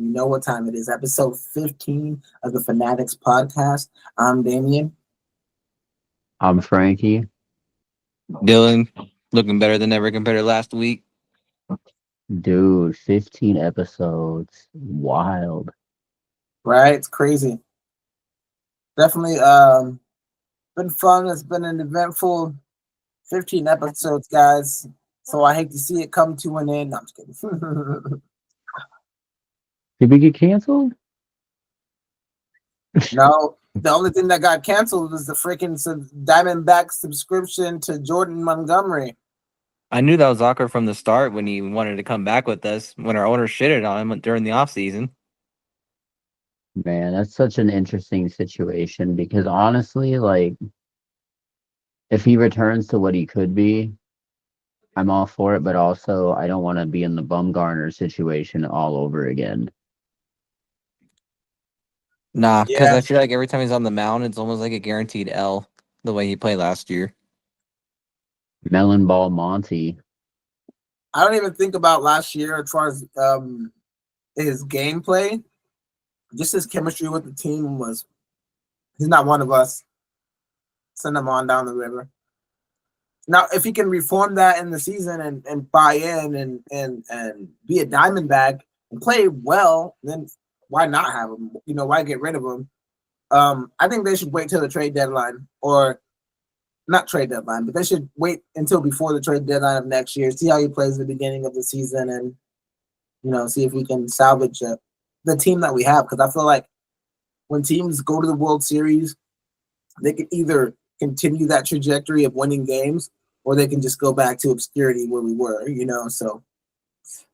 You know what time it is. Episode 15 of the fAnaticZ podcast. I'm Damien. I'm Frankie. Dylan, looking better than ever compared to last week. Dude, 15 episodes. Wild. Right? It's crazy. Definitely been fun. It's been an eventful 15 episodes, guys. So I hate to see it come to an end. No, I'm just kidding. Did we get canceled? No, the only thing that got canceled was the freaking Diamondbacks subscription to Jordan Montgomery. I knew that was awkward from the start when he wanted to come back with us when our owner shitted on him during the offseason. Man, that's such an interesting situation because honestly, like, if he returns to what he could be, I'm all for it, but also I don't want to be in the Bumgarner situation all over again. Nah, because Yeah. I feel like every time he's on the mound, it's almost like a guaranteed L the way he played last year. Melon Ball Monty. I don't even think about last year as far as his gameplay. Just his chemistry with the team was. He's not one of us. Send him on down the river. Now, if he can reform that in the season and buy in and be a Diamondback and play well, then why not have him? You know, why get rid of him? I think they should wait till the trade deadline, or not trade deadline, but they should wait until before the trade deadline of next year. See how he plays at the beginning of the season, and see if we can salvage the team that we have. Because I feel like when teams go to the World Series, they can either continue that trajectory of winning games, or they can just go back to obscurity where we were. So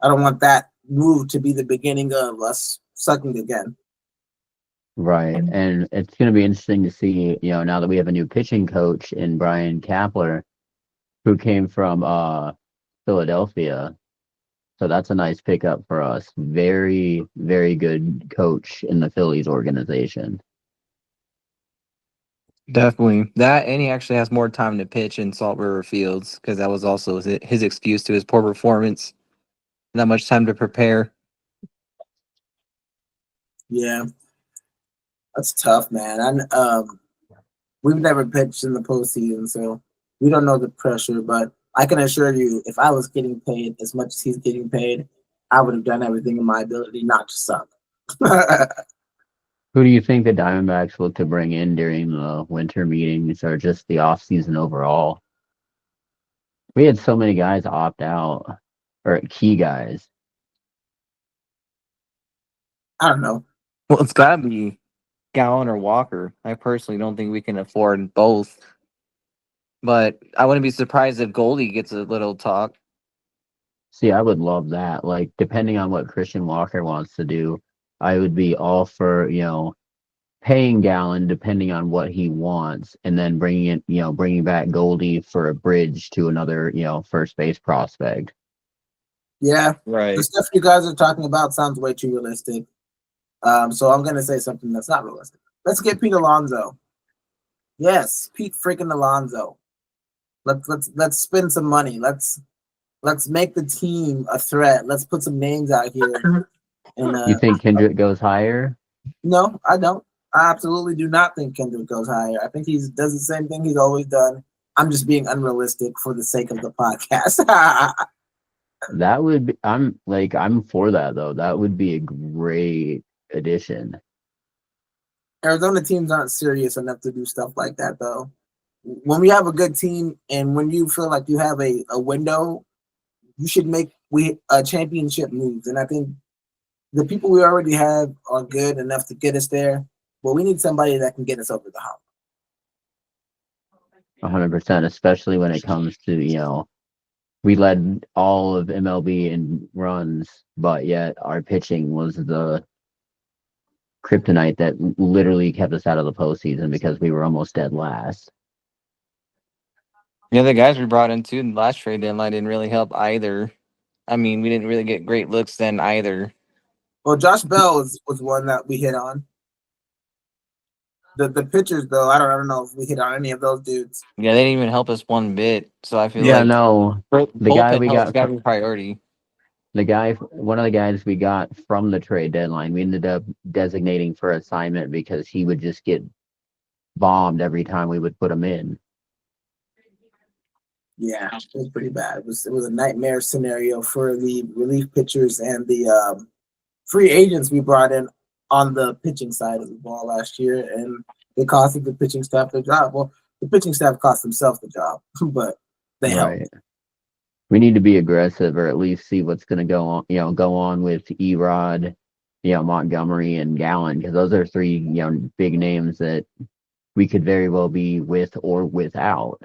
I don't want that move to be the beginning of us sucking again. Right. And it's going to be interesting to see, now that we have a new pitching coach in Brian Kapler, who came from Philadelphia. So that's a nice pickup for us. Very, very good coach in the Phillies organization. Definitely. That, and he actually has more time to pitch in Salt River Fields because that was also his excuse to his poor performance. Not much time to prepare. Yeah. That's tough, man. And we've never pitched in the postseason, so we don't know the pressure. But I can assure you, if I was getting paid as much as he's getting paid, I would have done everything in my ability not to suck. Who do you think the Diamondbacks look to bring in during the winter meetings or just the offseason overall? We had so many guys opt out, or key guys. I don't know. Well, it's got to be Gallon or Walker. I personally don't think we can afford both. But I wouldn't be surprised if Goldie gets a little talk. See, I would love that. Like, depending on what Christian Walker wants to do, I would be all for, paying Gallon depending on what he wants, and then bringing back Goldie for a bridge to another, first base prospect. Yeah. Right. The stuff you guys are talking about sounds way too realistic. So I'm going to say something that's not realistic. Let's get Pete Alonso. Yes, Pete freaking Alonso. Let's spend some money. Let's make the team a threat. Let's put some names out here. And You think Kendrick goes higher? No, I don't. I absolutely do not think Kendrick goes higher. I think he does the same thing he's always done. I'm just being unrealistic for the sake of the podcast. That would be, I'm for that though. That would be a great addition. Arizona teams aren't serious enough to do stuff like that, though. When we have a good team and when you feel like you have a window, you should make a championship moves. And I think the people we already have are good enough to get us there, but we need somebody that can get us over the hump. 100%, especially when it comes to, we led all of MLB in runs, but yet our pitching was the kryptonite that literally kept us out of the postseason because we were almost dead last. Yeah, the guys we brought in too in the last trade deadline didn't really help either. I mean, we didn't really get great looks then either. Well, Josh Bell was one that we hit on. The pitchers, though, I don't know if we hit on any of those dudes. Yeah, they didn't even help us one bit. So I feel Yeah, like no, the guy we got got to be priority. one of the guys we got from the trade deadline, we ended up designating for assignment because he would just get bombed every time we would put him in. Yeah, it was pretty bad. It was a nightmare scenario for the relief pitchers and the free agents we brought in on the pitching side of the ball last year, and it costed the pitching staff their job. Well, the pitching staff cost themselves the job, but they helped. Right. We need to be aggressive, or at least see what's going to go on with Erod, Montgomery and Gallen, because those are three, big names that we could very well be with or without.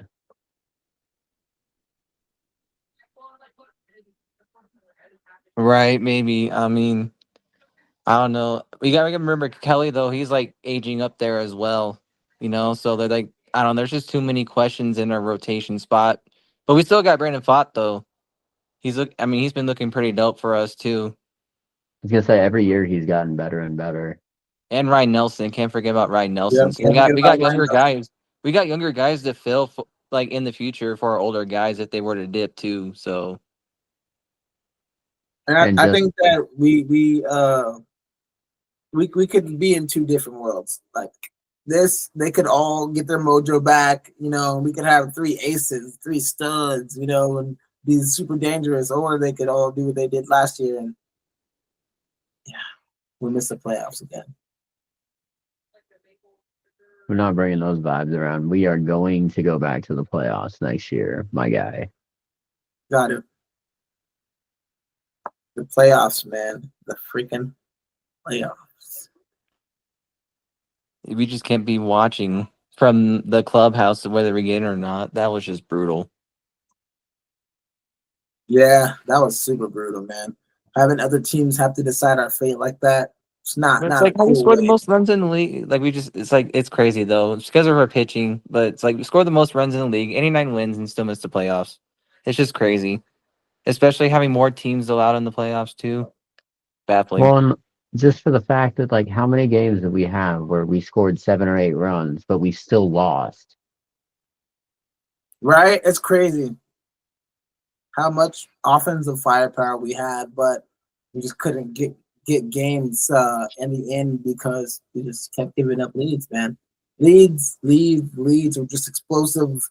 Right, maybe. I mean, I don't know. We gotta remember Kelly though. He's like aging up there as well. So they're like, I don't know. There's just too many questions in our rotation spot. But we still got Brandon Pfaadt though. He's been looking pretty dope for us too. I was gonna say every year he's gotten better and better. And Ryan Nelson. Can't forget about Ryan Nelson. Yeah, So can't forget we about got Ryan younger Nelson. guys. We got younger guys to fill like in the future for our older guys if they were to dip too. So. And I think that we could be in two different worlds. Like this, they could all get their mojo back. We could have three aces, three studs, and be super dangerous, or they could all do what they did last year, and we'll miss the playoffs again. We're not bringing those vibes around. We are going to go back to the playoffs next year, my guy. Got it. The playoffs, man. The freaking playoffs. We just can't be watching from the clubhouse whether we get it or not. That was just brutal. Yeah, that was super brutal, man. Having other teams have to decide our fate like that. It's not like cool. We scored the most runs in the league. It's crazy though. It's because of our pitching, but it's like we scored the most runs in the league, 89 wins, and still missed the playoffs. It's just crazy, especially having more teams allowed in the playoffs too. Baffling. Well, just for the fact that how many games did we have where we scored 7 or 8 runs, but we still lost? Right? It's crazy how much offensive firepower we had, but we just couldn't get games in the end because we just kept giving up leads, man. Leads or just explosive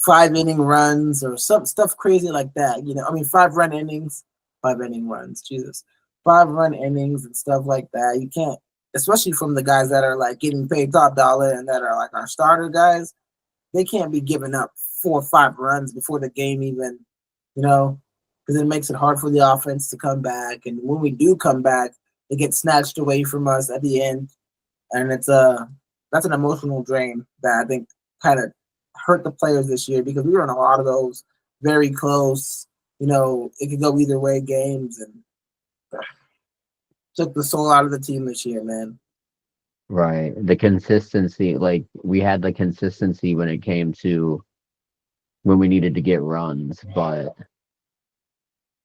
5-inning runs or some stuff crazy like that. 5-run innings, 5-inning runs. Jesus, 5-run innings and stuff like that. You can't, especially from the guys that are like getting paid top dollar and that are like our starter guys. They can't be giving up 4 or 5 runs before the game even, because it makes it hard for the offense to come back. And when we do come back, it gets snatched away from us at the end, and that's an emotional drain that I think kind of hurt the players this year because we were in a lot of those very close, it could go either way games, and took the soul out of the team this year, man. Right. The consistency, we had the consistency when it came to when we needed to get runs, but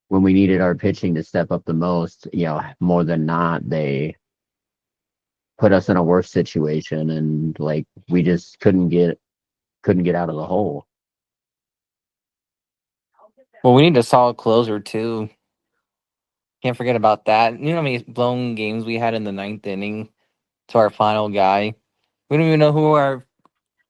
when we needed our pitching to step up the most, more than not, they put us in a worse situation, and we just couldn't get out of the hole. Well, we need a solid closer too. Can't forget about that. You know how many blown games we had in the 9th inning to our final guy. We don't even know who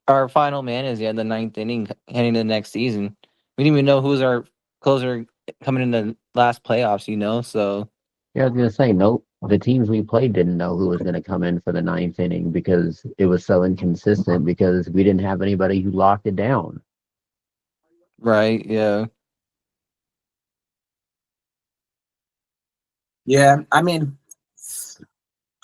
our final man is yet in the 9th inning heading to the next season. We didn't even know who's our closer coming in the last playoffs, so. Yeah, I was going to say, nope. The teams we played didn't know who was going to come in for the 9th inning because it was so inconsistent because we didn't have anybody who locked it down. Right, yeah. Yeah, I mean,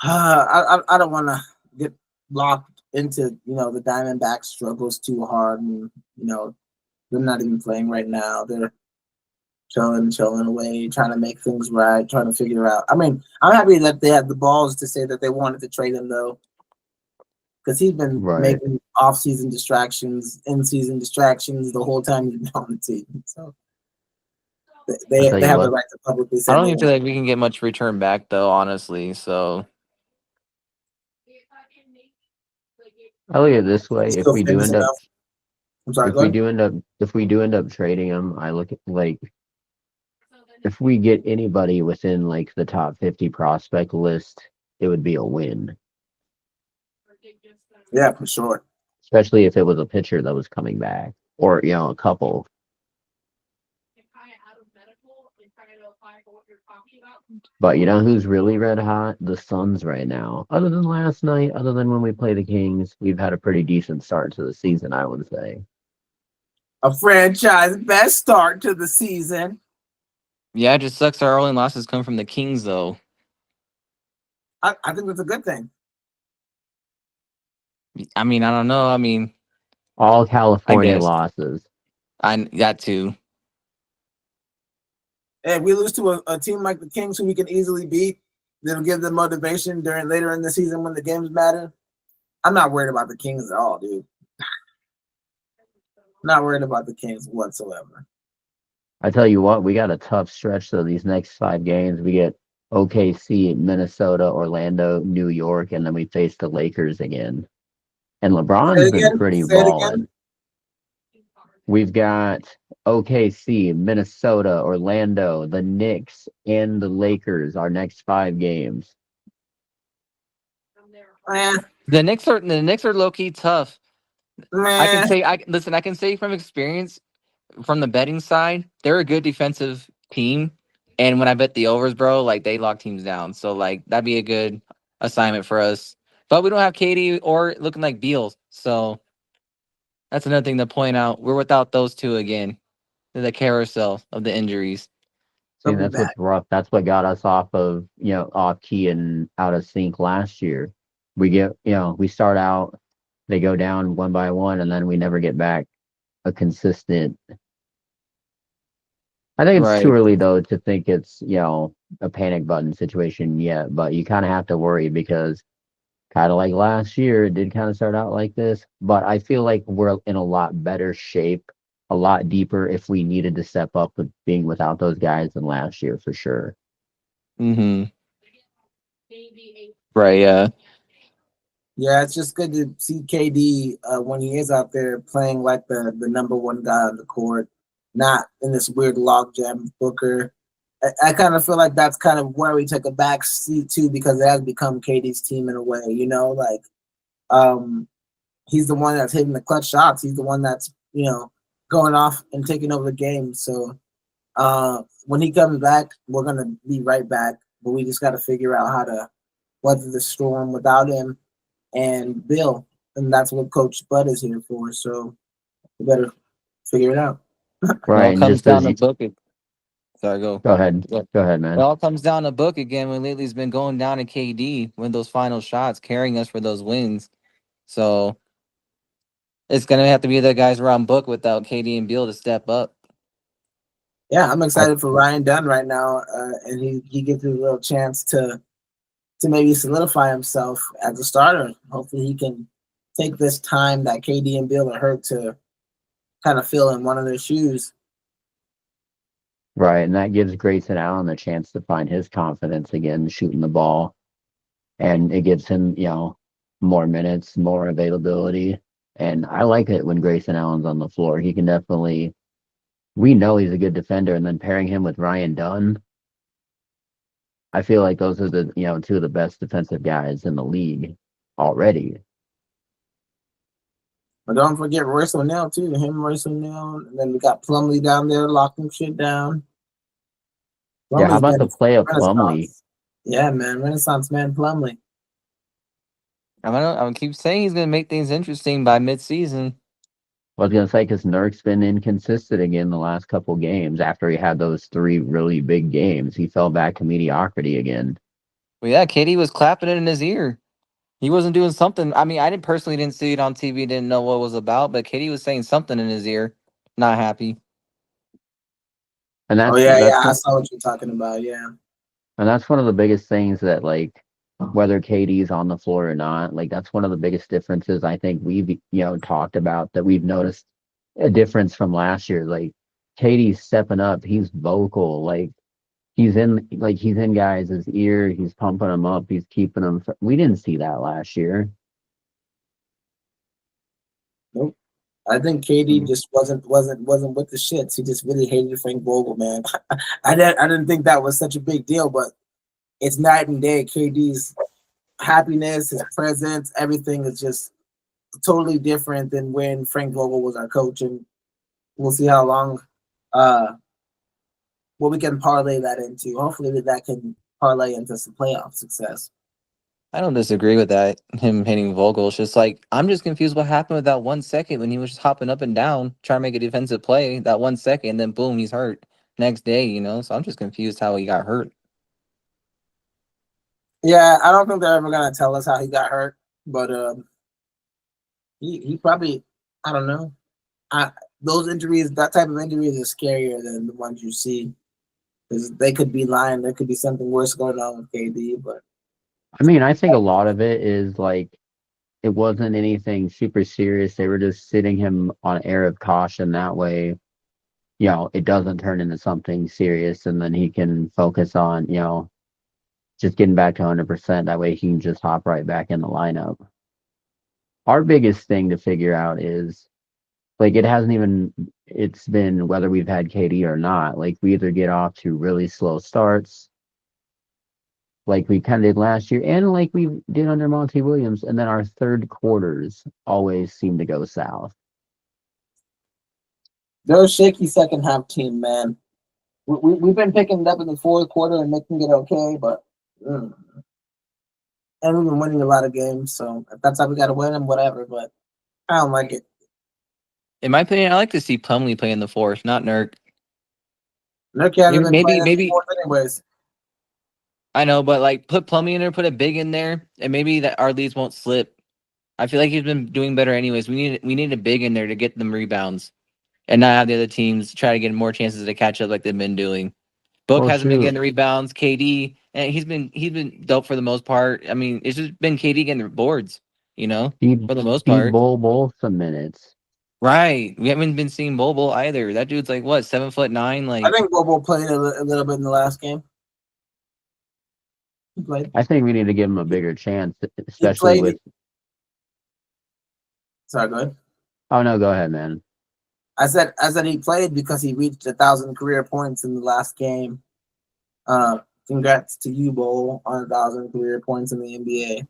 I don't want to get locked into the Diamondbacks struggles too hard, and they're not even playing right now. They're chilling away, trying to make things right, trying to figure out. I mean, I'm happy that they had the balls to say that they wanted to trade him though, because he's been making off-season distractions, in-season distractions the whole time he's been on the team. So they have the right to publicly say. I don't even feel like we can get much return back though, honestly. So I look at it this way: if we do end up trading him, I look at if we get anybody within like the top 50 prospect list, it would be a win. Yeah, for sure. Especially if it was a pitcher that was coming back, or a couple. But you know who's really red hot? The Suns right now. Other than last night, other than when we play the Kings, we've had a pretty decent start to the season, I would say. A franchise best start to the season. Yeah, it just sucks our only losses come from the Kings, though. I think that's a good thing. I mean, I don't know. I mean, all California guess. losses. I got to. If we lose to a team like the Kings, who we can easily beat, that'll give them motivation during later in the season when the games matter. I'm not worried about the Kings at all, dude. Not worried about the Kings whatsoever. I tell you what, we got a tough stretch though. These next 5 games, we get OKC, Minnesota, Orlando, New York, and then we face the Lakers again. And LeBron's been pretty balling. We've got OKC, Minnesota, Orlando, the Knicks, and the Lakers. Our next 5 games. The Knicks are low key tough. I can say from experience, from the betting side, they're a good defensive team. And when I bet the overs, bro, like they lock teams down. So like that'd be a good assignment for us. But we don't have Katie or looking like Beals. So that's another thing to point out. We're without those two again. The carousel of the injuries. See, that's what's rough. That's what got us off of, off key and out of sync last year. We get, we start out, they go down one by one, and then we never get back a consistent. I think it's too early though to think it's, a panic button situation yet, but you kind of have to worry because kind of like last year, it did kind of start out like this, but I feel like we're in a lot better shape, a lot deeper if we needed to step up with being without those guys than last year for sure. Mm-hmm. Right, yeah. Yeah, it's just good to see KD when he is out there playing like the number one guy on the court, not in this weird logjam Booker. I kind of feel like that's kind of where we took a back seat too, because it has become KD's team in a way, like he's the one that's hitting the clutch shots. He's the one that's, going off and taking over the game. So when he comes back, we're going to be right back, but we just got to figure out how to weather the storm without him and Bill. And that's what Coach Bud is here for. So we better figure it out. Right. It comes down to book it. Sorry, go. Go ahead. Go ahead, man. It all comes down to book again when lately's been going down to KD when those final shots carrying us for those wins. So it's gonna have to be the guys around book without KD and Beal to step up. Yeah, I'm excited for Ryan Dunn right now, and he gets a little chance to maybe solidify himself as a starter. Hopefully, he can take this time that KD and Beal are hurt to kind of fill in one of their shoes. Right, and that gives Grayson Allen a chance to find his confidence again, shooting the ball, and it gives him, more minutes, more availability. And I like it when Grayson Allen's on the floor. He can definitely. We know he's a good defender, and then pairing him with Ryan Dunn, I feel like those are the 2 of the best defensive guys in the league already. But don't forget Royce O'Neal too. Royce O'Neal, and then we got Plumlee down there locking shit down. Yeah, how about the play of Plumlee? Yeah, man, Renaissance man Plumlee. I'm gonna keep saying he's gonna make things interesting by midseason. I was gonna say because Nurk's been inconsistent again the last couple games. After he had those 3 really big games, he fell back to mediocrity again. Well, yeah, KD was clapping it in his ear. He wasn't doing something. I mean, I didn't see it on TV, didn't know what it was about, but KD was saying something in his ear, not happy. And that's, I saw what you're talking about. Yeah, and that's one of the biggest things that whether KD's on the floor or not, that's one of the biggest differences I think we've talked about, that we've noticed a difference from last year. KD's stepping up, he's vocal, he's in guys' ear, he's pumping them up, he's keeping them. We didn't see that last year. Nope. I think KD just wasn't with the shits. He just really hated Frank Vogel, man. I didn't think that was such a big deal, but it's night and day. KD's happiness, his presence, everything is just totally different than when Frank Vogel was our coach, and we'll see how long what we can parlay that into. Hopefully that can parlay into some playoff success. I don't disagree with that. Him hitting Vogel. It's just like I'm just confused what happened with that 1 second when he was just hopping up and down trying to make a defensive play. That 1 second, and then boom, he's hurt next day. So I'm just confused how he got hurt. Yeah, I don't think they're ever gonna tell us how he got hurt, but he probably, I don't know. Those injuries, that type of injuries, is scarier than the ones you see because they could be lying. There could be something worse going on with KD, but I mean, I think a lot of it is like it wasn't anything super serious. They were just sitting him on air of caution. That way, it doesn't turn into something serious, and then he can focus on, just getting back to 100%. That way he can just hop right back in the lineup. Our biggest thing to figure out is, like, it's been whether we've had KD or not. Like, we either get off to really slow starts, like we kind of did last year, and like we did under Monty Williams, and then our third quarters always seem to go south. They're a shaky second half team, man. We've been picking it up in the fourth quarter and making it okay, but and we've been winning a lot of games, so if that's how we got to win them, whatever. But I don't like it. In my opinion, I like to see Plumlee play in the fourth, not Nurk. Nurk hasn't been playing in maybe the fourth anyways. I know, but like put Plumlee in there, put a big in there, and maybe that our leads won't slip. I feel like he's been doing better anyways. We need a big in there to get them rebounds, and not have the other teams try to get more chances to catch up like they've been doing. Book hasn't been getting the rebounds. KD, and he's been dope for the most part. I mean, it's just been KD getting the boards, for the most part. Bol some minutes. Right. We haven't been seeing Bol either. That dude's like what, 7'9"? Like I think Bol played a little bit in the last game. He played. I think we need to give him a bigger chance, especially with. Sorry, go ahead. Oh no, go ahead, man. I said he played because he reached 1,000 career points in the last game. Congrats to you, Bol, on 1,000 career points in the NBA.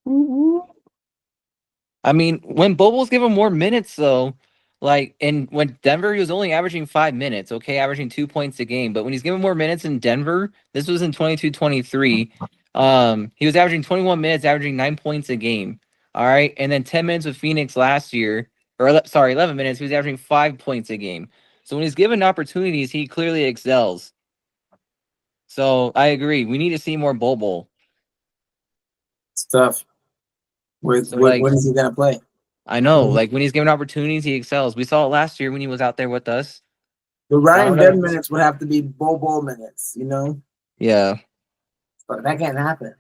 Mm-hmm. I mean, when Bobo's given more minutes, though, and when Denver, he was only averaging 5 minutes, okay, averaging 2 points a game. But when he's given more minutes in Denver, this was in 22-23, he was averaging 21 minutes, averaging 9 points a game. All right, and then 10 minutes with Phoenix last year, 11 minutes, he was averaging 5 points a game. So when he's given opportunities, he clearly excels. So I agree. We need to see more Bobo. It's tough. When is he gonna play? I know, like when he's given opportunities, he excels. We saw it last year when he was out there with us. The Ryan Dunn minutes would have to be Bobo minutes, Yeah. But that can't happen.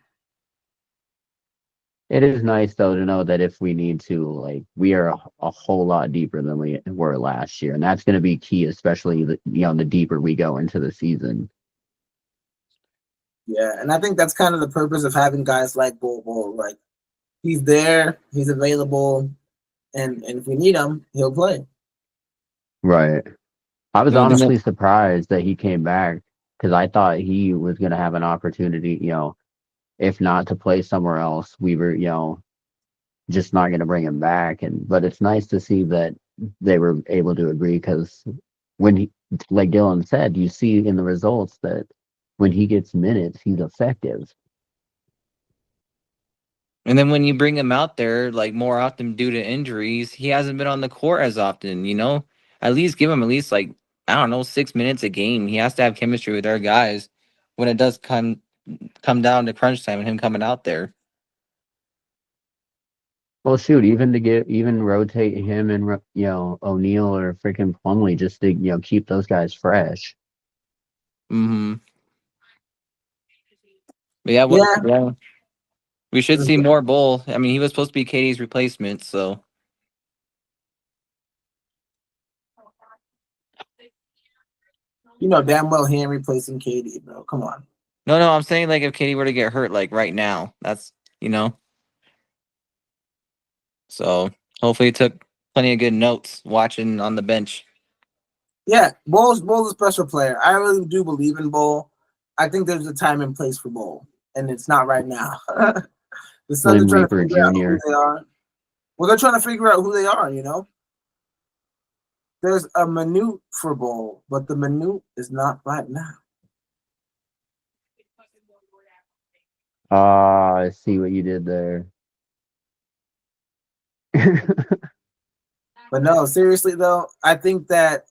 It is nice though to know that if we need to, like, we are a whole lot deeper than we were last year, and that's going to be key, especially the deeper we go into the season. Yeah, and I think that's kind of the purpose of having guys like Bobo. Like, he's there, he's available, and if we need him, he'll play. Right. I was honestly surprised that he came back because I thought he was going to have an opportunity, if not to play somewhere else, we were, just not going to bring him back. But it's nice to see that they were able to agree because when like Dylan said, you see in the results that when he gets minutes, he's effective. And then when you bring him out there, like more often due to injuries, he hasn't been on the court as often, At least give him 6 minutes a game. He has to have chemistry with our guys when it does come down to crunch time and him coming out there. Well, shoot, even rotate him and O'Neal or freaking Plumlee just to keep those guys fresh. Mm-hmm. But yeah. We should see more Bol. I mean, he was supposed to be KD's replacement, so. You know damn well he ain't replacing KD, bro. Come on. No, I'm saying like if KD were to get hurt like right now, that's So hopefully plenty of good notes watching on the bench. Yeah, Bull's a special player. I really do believe in Bull. I think there's a time and place for Bull, and it's not right now. The Suns are Glenn trying to Reaper figure out who Jr. they are. Well, they're trying to figure out who they are, you know? There's a minute for Bull, but the minute is not right now. I see what you did there. But no, seriously though, I think that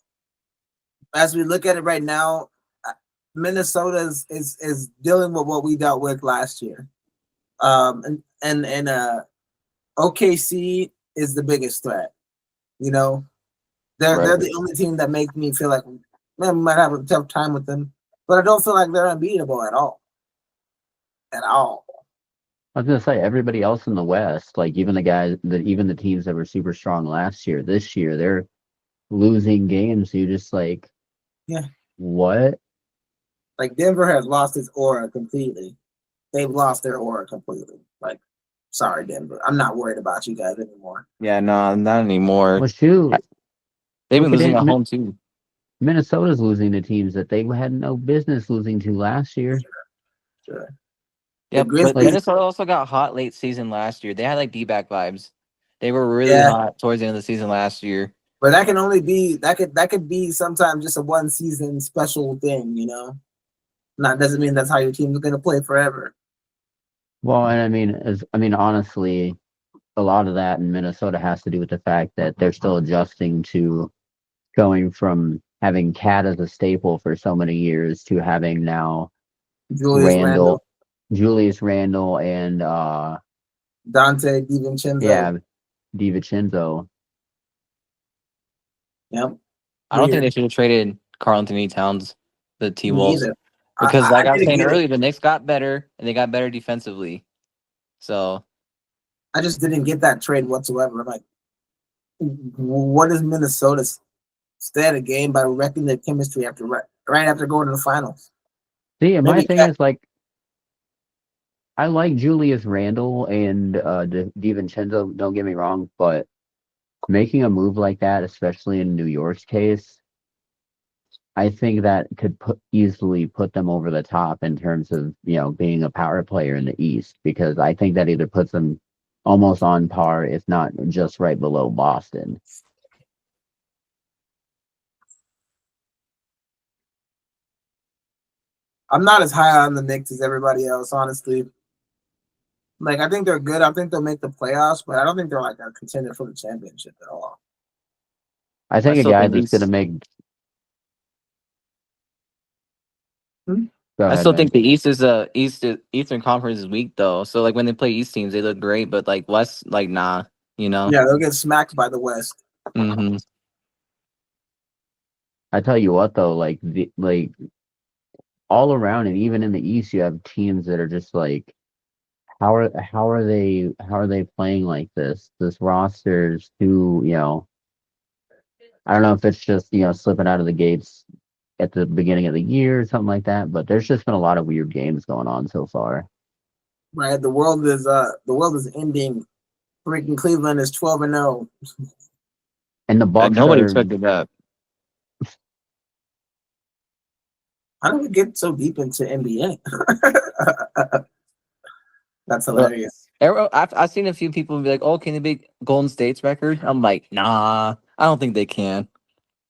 as we look at it right now, Minnesota is dealing with what we dealt with last year. And OKC is the biggest threat. You know, they're Right. the only team that makes me feel like, man, we might have a tough time with them, but I don't feel like they're unbeatable at all. At all. I was gonna say everybody else in the West, like even the teams that were super strong last year, this year they're losing games. You just like, Yeah. What? Like Denver has lost its aura completely. They've lost their aura completely. Like, sorry, Denver. I'm not worried about you guys anymore. Yeah, no, not anymore. Well, shoot, They've been look at losing it. at home too. Minnesota's losing to teams that they had no business losing to last year. Sure. Yeah, The but Grizzlies- Minnesota also got hot late season last year. They had like D-back vibes. They were really Yeah. hot towards the end of the season last year. But that can only be that could be sometimes just a one season special thing, you know. Not doesn't mean that's how your team is going to play forever. Well, and I mean, honestly, a lot of that in Minnesota has to do with the fact that they're still adjusting to going from having Cat as a staple for so many years to having now Julius Randle, and Dante DiVincenzo. Yeah, DiVincenzo. Yep. I don't think they should have traded Karl Anthony Towns, the T-Wolves. Neither. Because like I was saying get it. earlier, the Knicks got better and they got better defensively. So I just didn't get that trade whatsoever. I'm like, what is Minnesota's stay at a game by wrecking their chemistry right after going to the finals? See, and my Maybe thing is like, I like Julius Randle and DiVincenzo, don't get me wrong, but making a move like that, especially in New York's case, I think that could easily put them over the top in terms of, being a power player in the East, because I think that either puts them almost on par, if not just right below Boston. I'm not as high on the Knicks as everybody else, honestly. Like, I think they're good. I think they'll make the playoffs, but I don't think they're like a contender for the championship at all. I think a guy that's going to make. I still think the East is Eastern Conference is weak though. So like when they play East teams, they look great, but like West, like nah, Yeah, they'll get smacked by the West. Mm-hmm. I tell you what though, like all around and even in the East, you have teams that are just like, how are they playing like this? This roster's too, I don't know if it's just slipping out of the gates at the beginning of the year or something like that, but there's just been a lot of weird games going on so far. Right, the world is ending. Freaking Cleveland is 12-0, and the Bucks. Nobody expected that. How do we get so deep into NBA? That's hilarious. I've seen a few people be like, "Oh, can they beat Golden State's record?" I'm like, "Nah, I don't think they can.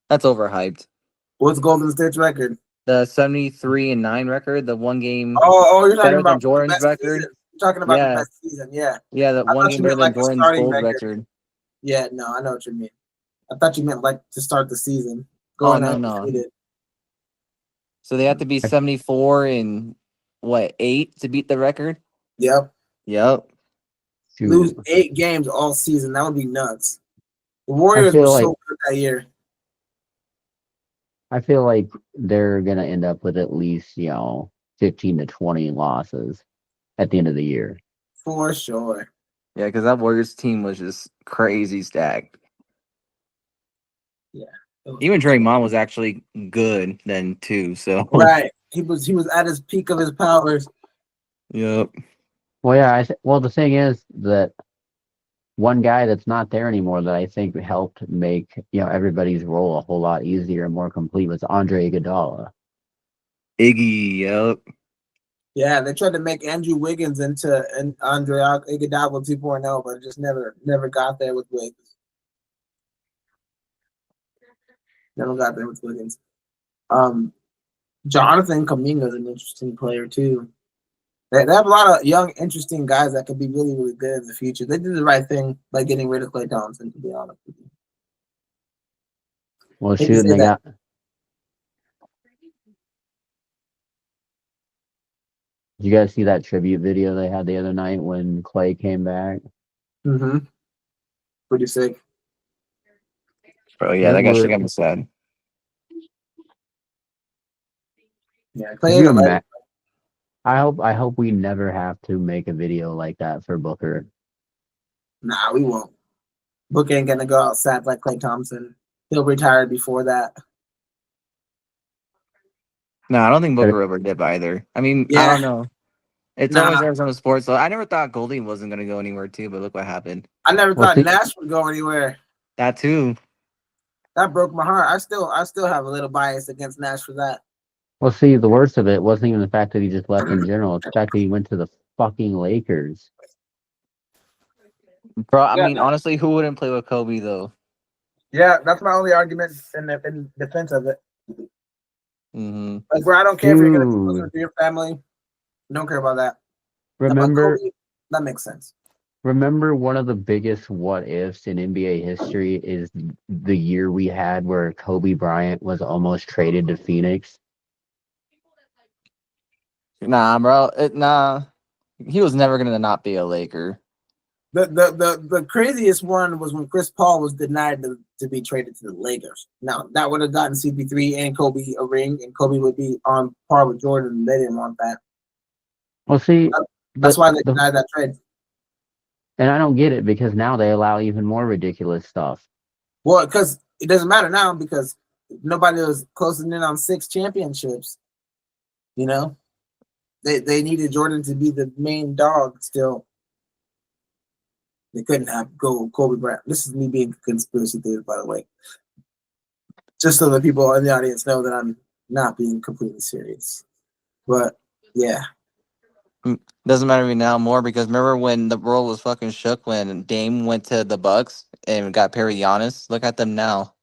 That's overhyped." What's Golden State's record? The 73-9 record, the one game. Oh, you're talking better about than Jordan's best record. Season. You're talking about the best season, yeah. Yeah, the one game better than Jordan's gold record. Yeah, no, I know what you mean. I thought you meant like to start the season. No. So they have to be 74-8 to beat the record. Yep. Lose 8 games all season. That would be nuts. The Warriors were so good that year. I feel like they're gonna end up with at least 15 to 20 losses at the end of the year. For sure. Yeah, because that Warriors team was just crazy stacked. Yeah. Even Draymond was actually good then too. So right, he was at his peak of his powers. Yep. Well, yeah. The thing is that one guy that's not there anymore that I think helped make everybody's role a whole lot easier and more complete was Andre Iguodala. Iggy, yep. Yeah, they tried to make Andrew Wiggins into an Andre Iguodala 2.0, but it just never got there with Wiggins. Never got there with Wiggins. Jonathan Kuminga is an interesting player too. They have a lot of young, interesting guys that could be really, really good in the future. They did the right thing by getting rid of Klay Thompson, to be honest with you. Well, shoot, they got. Did you guys see that tribute video they had the other night when Klay came back? Mm-hmm. Pretty sick. Bro, yeah, that guy should have been sad. Yeah, Klay. I hope we never have to make a video like that for Booker. Nah, we won't. Booker ain't gonna go outside like Klay Thompson. He'll retire before that. No, I don't think Booker ever did either. I mean, I don't know. It's always Arizona sports. So I never thought Goldie wasn't going to go anywhere too, but look what happened. I never thought Nash would go anywhere. That too. That broke my heart. I still have a little bias against Nash for that. Well, see, the worst of it wasn't even the fact that he just left in general. It's the fact that he went to the fucking Lakers. Bro, I mean, honestly, who wouldn't play with Kobe though? Yeah, that's my only argument in defense of it. Mm-hmm. Like, bro, I don't care if you're gonna be closer to your family. Don't care about that. Remember, Kobe, that makes sense. Remember, one of the biggest what ifs in NBA history is the year we had where Kobe Bryant was almost traded to Phoenix. Nah, bro. Nah, he was never gonna not be a Laker. The craziest one was when Chris Paul was denied to be traded to the Lakers. Now that would have gotten CP3 and Kobe a ring, and Kobe would be on par with Jordan. They didn't want that. Well, see, that's why they denied that trade. And I don't get it because now they allow even more ridiculous stuff. Well, because it doesn't matter now because nobody was closing in on 6 championships. You know, they needed Jordan to be the main dog still. They couldn't have Kobe Bryant. This is me being a conspiracy theorist, by the way. Just so that people in the audience know that I'm not being completely serious. But yeah. Doesn't matter to me now more because remember when the world was fucking shook when Dame went to the Bucks and got paired with Giannis? Look at them now.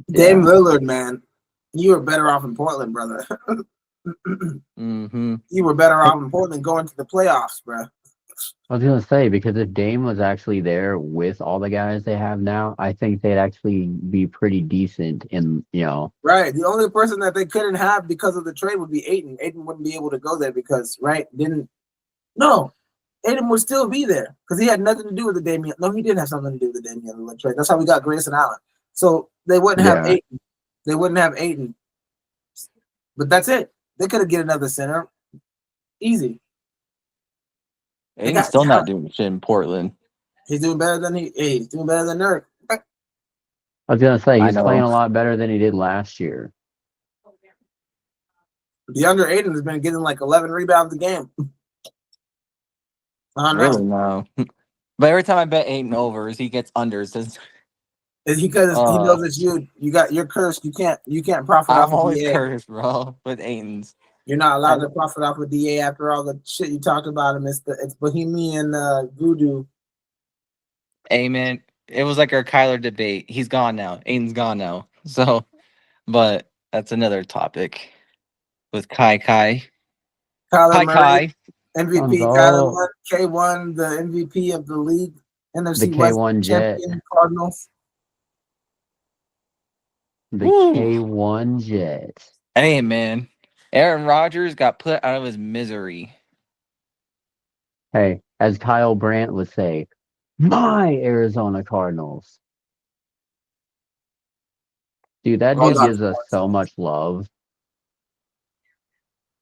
Dame Lillard, man, you were better off in Portland, brother. Mm-hmm. You were better off in Portland going to the playoffs, bro. I was gonna say because if Dame was actually there with all the guys they have now, I think they'd actually be pretty decent in Right. The only person that they couldn't have because of the trade would be Ayton. Ayton wouldn't be able to go there because Ayton would still be there because he had nothing to do with the Damian. No, he did have something to do with the Damian Lillard trade. That's how we got Grayson Allen. So they wouldn't have Ayton. They wouldn't have Ayton. But that's it. They could have get another center. Easy. He's still not doing shit in Portland. He's doing better than he's doing better than Nurk. I was gonna say he's playing a lot better than he did last year. DeAndre Ayton has been getting like 11 rebounds a game. Really? No. But every time I bet Ayton overs, he gets unders. It's because he knows it's you. You're cursed. You can't profit off of DA. I'm always cursed, bro, with Ayton's. You're not allowed to profit off of DA after all the shit you talked about him. It's Bohemian voodoo. Hey, man, it was like our Kyler debate. He's gone now. Ayton's gone now. So, but that's another topic with Kai. Kyler Murray, MVP. Kyler K1, the MVP of the league. NFC West champion Cardinals. The K1 Jet. Hey, man. Aaron Rodgers got put out of his misery. Hey, as Kyle Brandt would say, my Arizona Cardinals. Dude, that dude gives us so much love.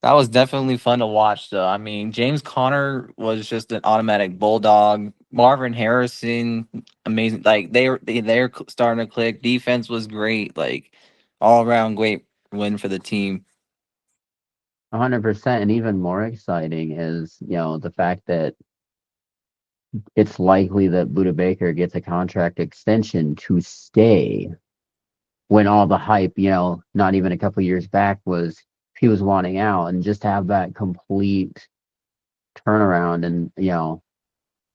That was definitely fun to watch, though. I mean, James Conner was just an automatic bulldog. Marvin Harrison, amazing. Like they're starting to click. Defense was great. Like all around great win for the team. 100%, and even more exciting is the fact that it's likely that Buda Baker gets a contract extension to stay when all the hype, not even a couple years back was he was wanting out, and just have that complete turnaround and,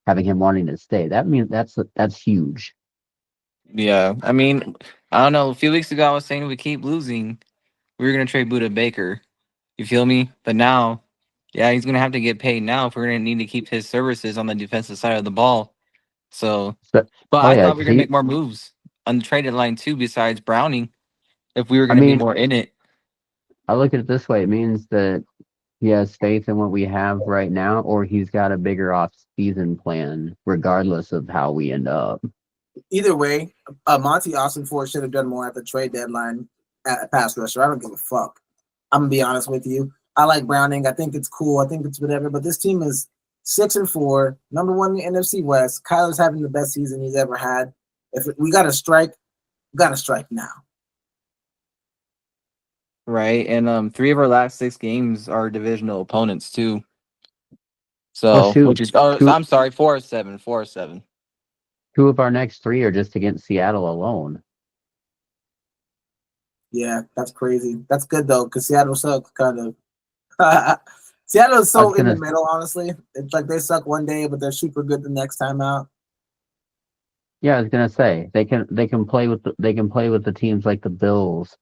having him wanting to stay. That means that's huge. Yeah, I mean, I don't know. A few weeks ago, I was saying if we keep losing, we were gonna trade Buda Baker. You feel me? But now, yeah, he's gonna have to get paid now if we're gonna need to keep his services on the defensive side of the ball. So, So, but oh I yeah, thought we were because gonna make more moves on the traded line too, besides Browning, if we were I gonna be mean, more in it. I look at it this way. It means that he has faith in what we have right now, or he's got a bigger off-season plan, regardless of how we end up. Either way, Monty Austin Ford should have done more at the trade deadline at a pass rusher. I don't give a fuck. I'm gonna be honest with you. I like Browning. I think it's cool. I think it's whatever. But this team is 6-4, number one in the NFC West. Kyler's having the best season he's ever had. If we got to strike, we got to strike now. Right, and 3 of our last 6 games are divisional opponents too. Oh So, shoot, which is two I'm sorry, 4-7, 4-7. two of our next 3 are just against Seattle alone. Yeah, that's crazy. That's good though, because Seattle sucks kind of. Seattle is so in the middle, honestly. It's like they suck one day, but they're super good the next time out. Yeah, I was gonna say they can play with the teams like the Bills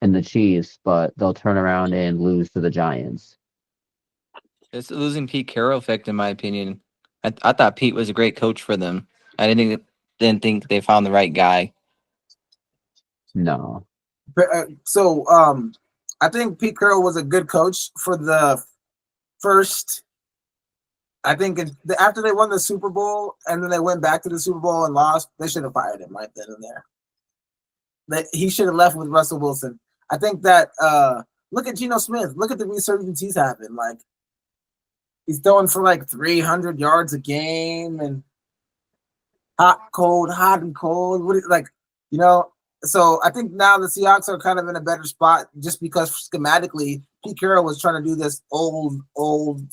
and the Chiefs, but they'll turn around and lose to the Giants. It's a losing Pete Carroll effect, in my opinion. I thought Pete was a great coach for them. I didn't think they found the right guy. No. So I think Pete Carroll was a good coach for the first. I think after they won the Super Bowl and then they went back to the Super Bowl and lost, they should have fired him right then and there. He should have left with Russell Wilson. I think that look at Geno Smith. Look at the resurgence he's having. Like he's throwing for like 300 yards a game and hot and cold. So I think now the Seahawks are kind of in a better spot just because schematically Pete Carroll was trying to do this old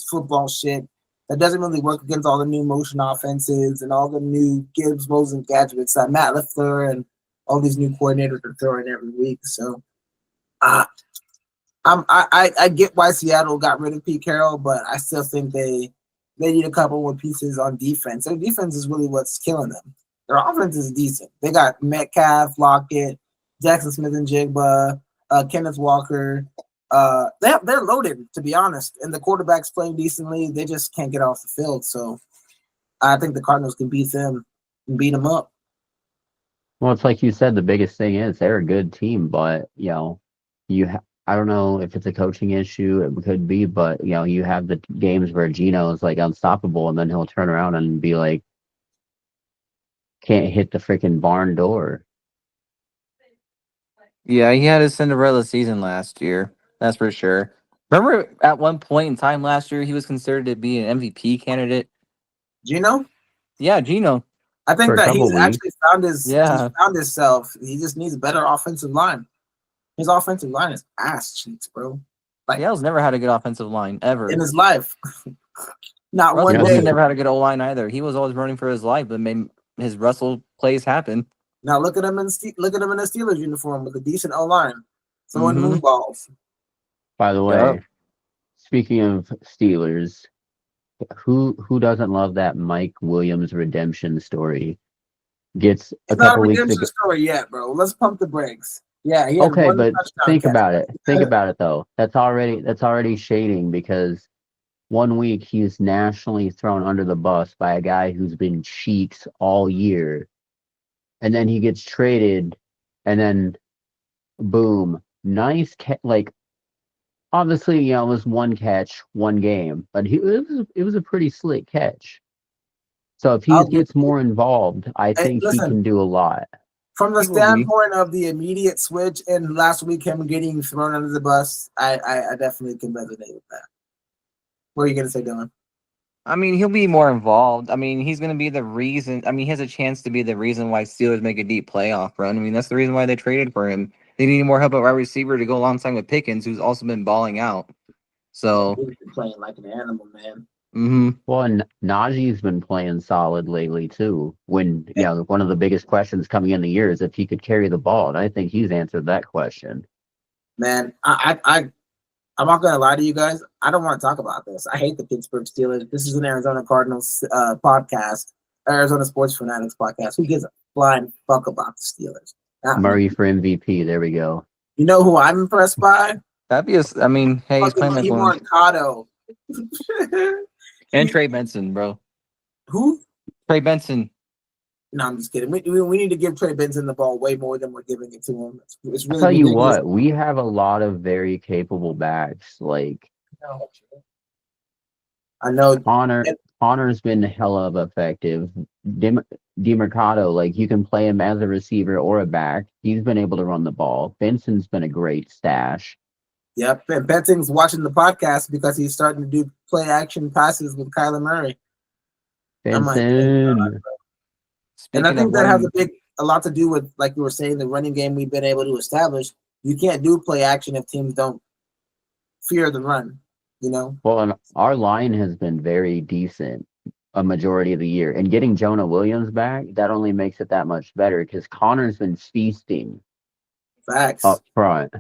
football shit that doesn't really work against all the new motion offenses and all the new gizmos and gadgets that Matt LaFleur and all these new coordinators are throwing every week. So I get why Seattle got rid of Pete Carroll, but I still think they need a couple more pieces on defense. Their defense is really what's killing them. Their offense is decent. They got Metcalf, Lockett, Jackson Smith and Jigba, Kenneth Walker. They're loaded, to be honest, and the quarterback's playing decently. They just can't get off the field. So I think the Cardinals can beat them and beat them up. Well, it's like you said, the biggest thing is they're a good team, but I don't know if it's a coaching issue. It could be, but you have the games where Geno is like unstoppable, and then he'll turn around and be like, can't hit the freaking barn door. Yeah, he had a Cinderella season last year. That's for sure. Remember at one point in time last year, he was considered to be an MVP candidate. Geno? Yeah, Geno. I think that he's actually found he's found himself. He just needs a better offensive line. His offensive line is ass cheeks, bro. Like Seattle's never had a good offensive line ever in his life. Not Russell one Wilson day. never had a good O line either. He was always running for his life, but made his Russell plays happen. Now look at him in a Steelers uniform with a decent O line, throwing moon balls. By the way, speaking of Steelers, who doesn't love that Mike Williams redemption story? Gets a couple weeks ago. Story yet, bro. Let's pump the brakes. Yeah, okay, but think about it. Think about it though. That's already shading because 1 week he's nationally thrown under the bus by a guy who's been cheeks all year, and then he gets traded, and then boom, nice obviously it was one catch, one game, but it was a pretty slick catch. So if he gets more involved, I think he can do a lot. From the standpoint of the immediate switch and last week him getting thrown under the bus, I definitely can resonate with that. What are you going to say, Dylan? I mean, he'll be more involved. I mean, he's going to be the reason. I mean, he has a chance to be the reason why Steelers make a deep playoff run. I mean, that's the reason why they traded for him. They need more help at wide receiver to go alongside with Pickens, who's also been balling out. So he's playing like an animal, man. Mm-hmm. Well, and Najee's been playing solid lately too. When one of the biggest questions coming in the year is if he could carry the ball, and I think he's answered that question. Man, I'm not gonna lie to you guys. I don't want to talk about this. I hate the Pittsburgh Steelers. This is an Arizona Cardinals podcast, Arizona Sports fAnaticZ podcast. Who gives a flying fuck about the Steelers? Not me. Murray for MVP. There we go. You know who I'm impressed by? That'd be I mean, hey, he's playing like one. Mercado. And Trey Benson, bro. Who? Trey Benson. No, I'm just kidding. We need to give Trey Benson the ball way more than we're giving it to him. It's really I'll tell you ridiculous. what, we have a lot of very capable backs. Like I know Connor's been hella of effective. DeMercado, like you can play him as a receiver or a back. He's been able to run the ball. Benson's been a great stash. Yep, and Benson's watching the podcast because he's starting to do play action passes with Kyler Murray. Benson. And I think that has a lot to do with, like you were saying, the running game we've been able to establish. You can't do play action if teams don't fear the run, you know? Well, and our line has been very decent a majority of the year. And getting Jonah Williams back, that only makes it that much better because Connor's been feasting Facts. up front.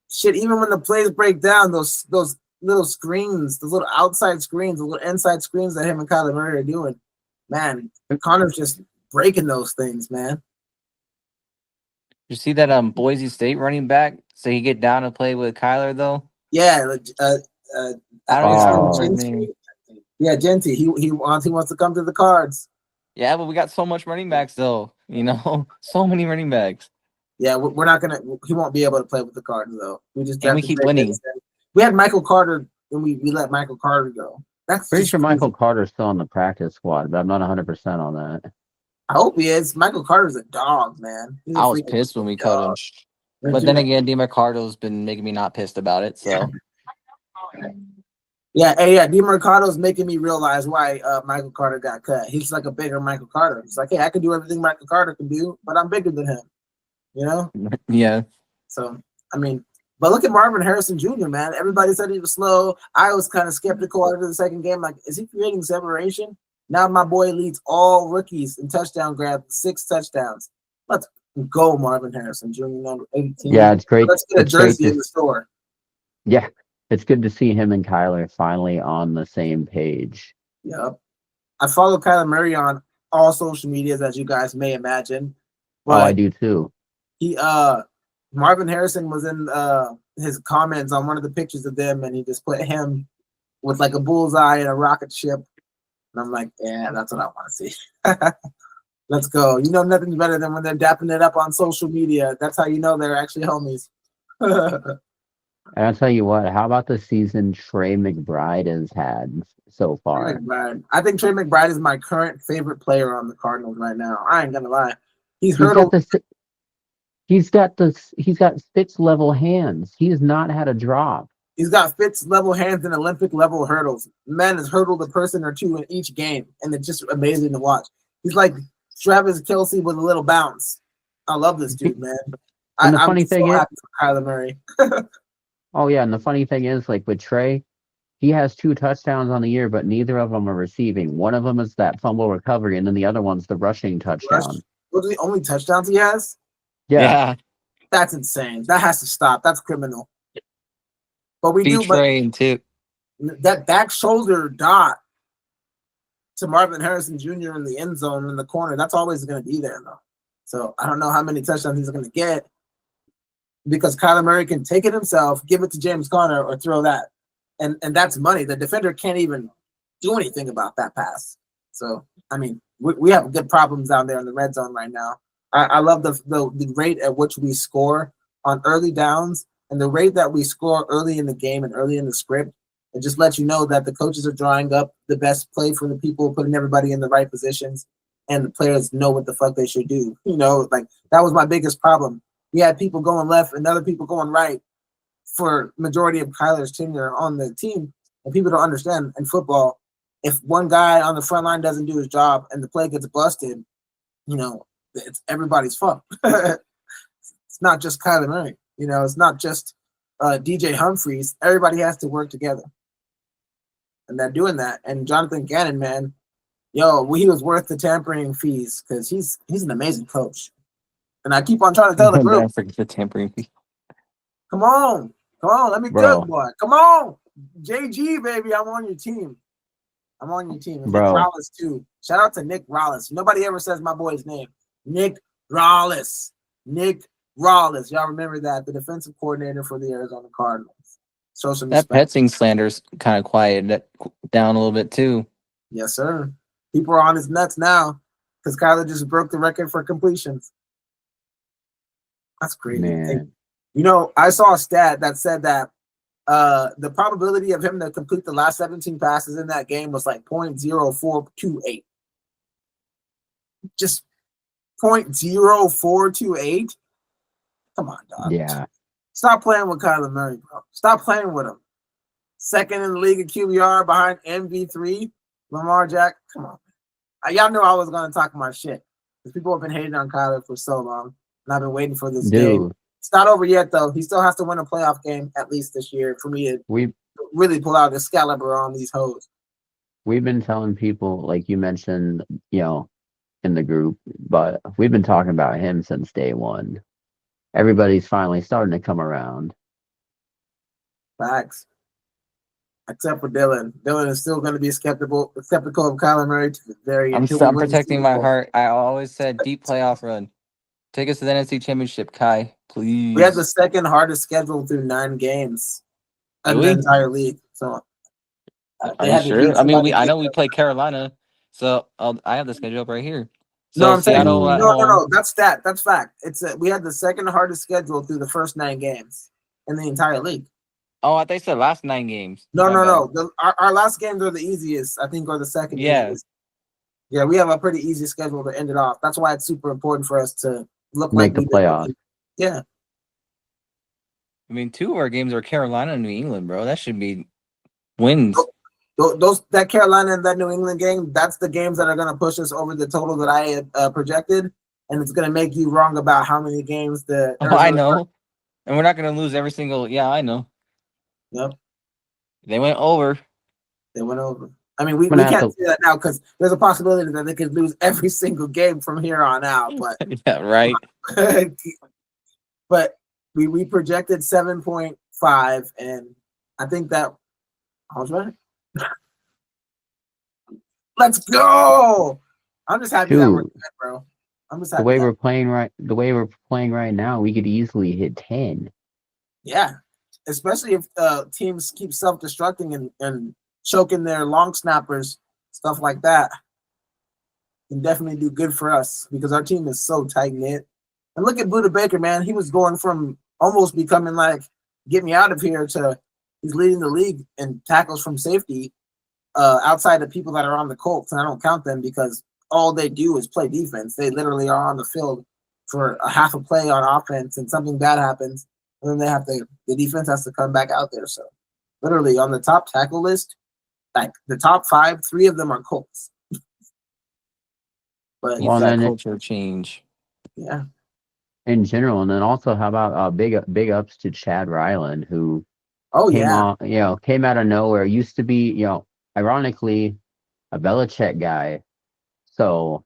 Shit, even when the plays break down, those little screens, those little outside screens, the little inside screens that him and Kyler Murray are doing, man, Connor's just breaking those things, man. You see that Boise State running back? So he get down and play with Kyler though. Yeah, I don't know his name. Yeah, Genty. He wants to come to the Cards. Yeah, but we got so much running backs though. You know, so many running backs. Yeah, we're not gonna. He won't be able to play with the Cards though. We keep winning. We had Michael Carter, and we let Michael Carter go. That's pretty sure Michael Carter's still on the practice squad, but I'm not 100% on that. I hope he is. Michael Carter's a dog, man. I was pissed when we cut him. But then again, DeMercado's been making me not pissed about it. So yeah. DeMercado's making me realize why Michael Carter got cut. He's like a bigger Michael Carter. He's like, hey, I can do everything Michael Carter can do, but I'm bigger than him. You know? Yeah. So I mean, but look at Marvin Harrison Jr., man. Everybody said he was slow. I was kind of skeptical after the second game. Like, is he creating separation? Now my boy leads all rookies in touchdown grabs, 6 touchdowns. Let's go, Marvin Harrison Jr., number 18. Yeah, it's great. Let's get a jersey in the store. Yeah, it's good to see him and Kyler finally on the same page. Yep. I follow Kyler Murray on all social medias, as you guys may imagine. But I do too. Marvin Harrison was in his comments on one of the pictures of them, and he just put him with like a bullseye and a rocket ship. And I'm like, yeah, that's what I want to see. Let's go. You know, nothing's better than when they're dapping it up on social media. That's how you know they're actually homies. And I'll tell you what, how about the season Trey McBride has had so far? I think Trey McBride is my current favorite player on the Cardinals right now. I ain't gonna lie. He's got Fitz level hands. He has not had a drop. He's got Fitz level hands and Olympic level hurdles. The man has hurdled a person or two in each game, and it's just amazing to watch. He's like Travis Kelce with a little bounce. I love this dude, man. And the funny thing is, happy for Kyler Murray. Oh yeah, and the funny thing is, like with Trey, he has 2 touchdowns on the year, but neither of them are receiving. One of them is that fumble recovery, and then the other one's the rushing touchdown. Those are the only touchdowns he has? Yeah. That's insane. That has to stop. That's criminal. But we do train too. That back shoulder dot to Marvin Harrison Jr. in the end zone in the corner, that's always going to be there, though. So I don't know how many touchdowns he's going to get because Kyler Murray can take it himself, give it to James Conner, or throw that. And that's money. The defender can't even do anything about that pass. So, I mean, we have good problems down there in the red zone right now. I love the rate at which we score on early downs and the rate that we score early in the game and early in the script. It just lets you know that the coaches are drawing up the best play for the people, putting everybody in the right positions, and the players know what the fuck they should do. You know, like that was my biggest problem. We had people going left and other people going right for majority of Kyler's tenure on the team, and people don't understand in football, if one guy on the front line doesn't do his job and the play gets busted, you know, it's everybody's fault. It's not just Kyler Murray. You know, it's not just DJ Humphries. Everybody has to work together. and they're doing that. And Jonathan Gannon, man, he was worth the tampering fees because he's an amazing coach. And I keep on trying to tell the group, forget the tampering fee. come on, let me Bro. cook, boy. Come on, JG, baby, I'm on your team. I'm on your team. And Nick Bro. Rollis, too. Shout out to Nick Rollis. Nobody ever says my boy's name. Nick Rollis. Nick Rollis. Y'all remember that? The defensive coordinator for the Arizona Cardinals. Show some That respect. Petsing slander's kind of quieted down a little bit, too. Yes, sir. People are on his nuts now because Kyler just broke the record for completions. That's crazy. Man. You know, I saw a stat that said that the probability of him to complete the last 17 passes in that game was like 0.0428. Just 0.0428. Come on, dog. Yeah. Stop playing with Kyler Murray, bro. Stop playing with him. Second in the league in QBR behind MV3, Lamar Jack. Come on. Y'all knew I was going to talk my shit because people have been hating on Kyler for so long, and I've been waiting for this game. It's not over yet, though. He still has to win a playoff game at least this year for me to really pull out Excalibur on these hoes. We've been telling people, like you mentioned, in the group, but we've been talking about him since day one. Everybody's finally starting to come around. Facts. Except for Dylan. Dylan is still going to be skeptical of Kyler Murray to the very end. I'm protecting my heart. I always said deep playoff run. Take us to the NFC Championship, Kai, please. We had the second hardest schedule through 9 games in the entire league. So, are you sure? I mean, I know we play Carolina, so I have the schedule up right here. So no, I'm Seattle saying no. That's fact. It's we had the second hardest schedule through the first 9 games in the entire league. Oh, I thought you said last 9 games. No. Our last games are the easiest, I think, or the second easiest. Yeah, we have a pretty easy schedule to end it off. That's why it's super important for us to make the playoffs. Yeah. I mean, 2 of our games are Carolina and New England, bro. That should be wins. That Carolina and that New England game, that's the games that are going to push us over the total that I had projected, and it's going to make you wrong about how many games the. I know, and we're not going to lose every single. Yeah, I know. Yep. They went over. I mean, we can't say that now because there's a possibility that they could lose every single game from here on out. But yeah, right. But we projected 7.5, and I think that I was right. Let's go! I'm just happy that we're good, bro. I'm just happy. The way we're playing right now, we could easily hit 10. Yeah, especially if teams keep self-destructing and choking their long snappers, stuff like that. Can definitely do good for us because our team is so tight-knit. And look at Buda Baker, man. He was going from almost becoming like, get me out of here, to he's leading the league in tackles from safety outside of people that are on the Colts. And I don't count them because all they do is play defense. They literally are on the field for a half a play on offense and something bad happens. And then the defense has to come back out there. So literally on the top tackle list, like the top 5, 3 of them are Colts. But that culture change. Yeah. In general, and then also, how about big ups to Chad Ryland, who came out of nowhere. Used to be, ironically, a Belichick guy. So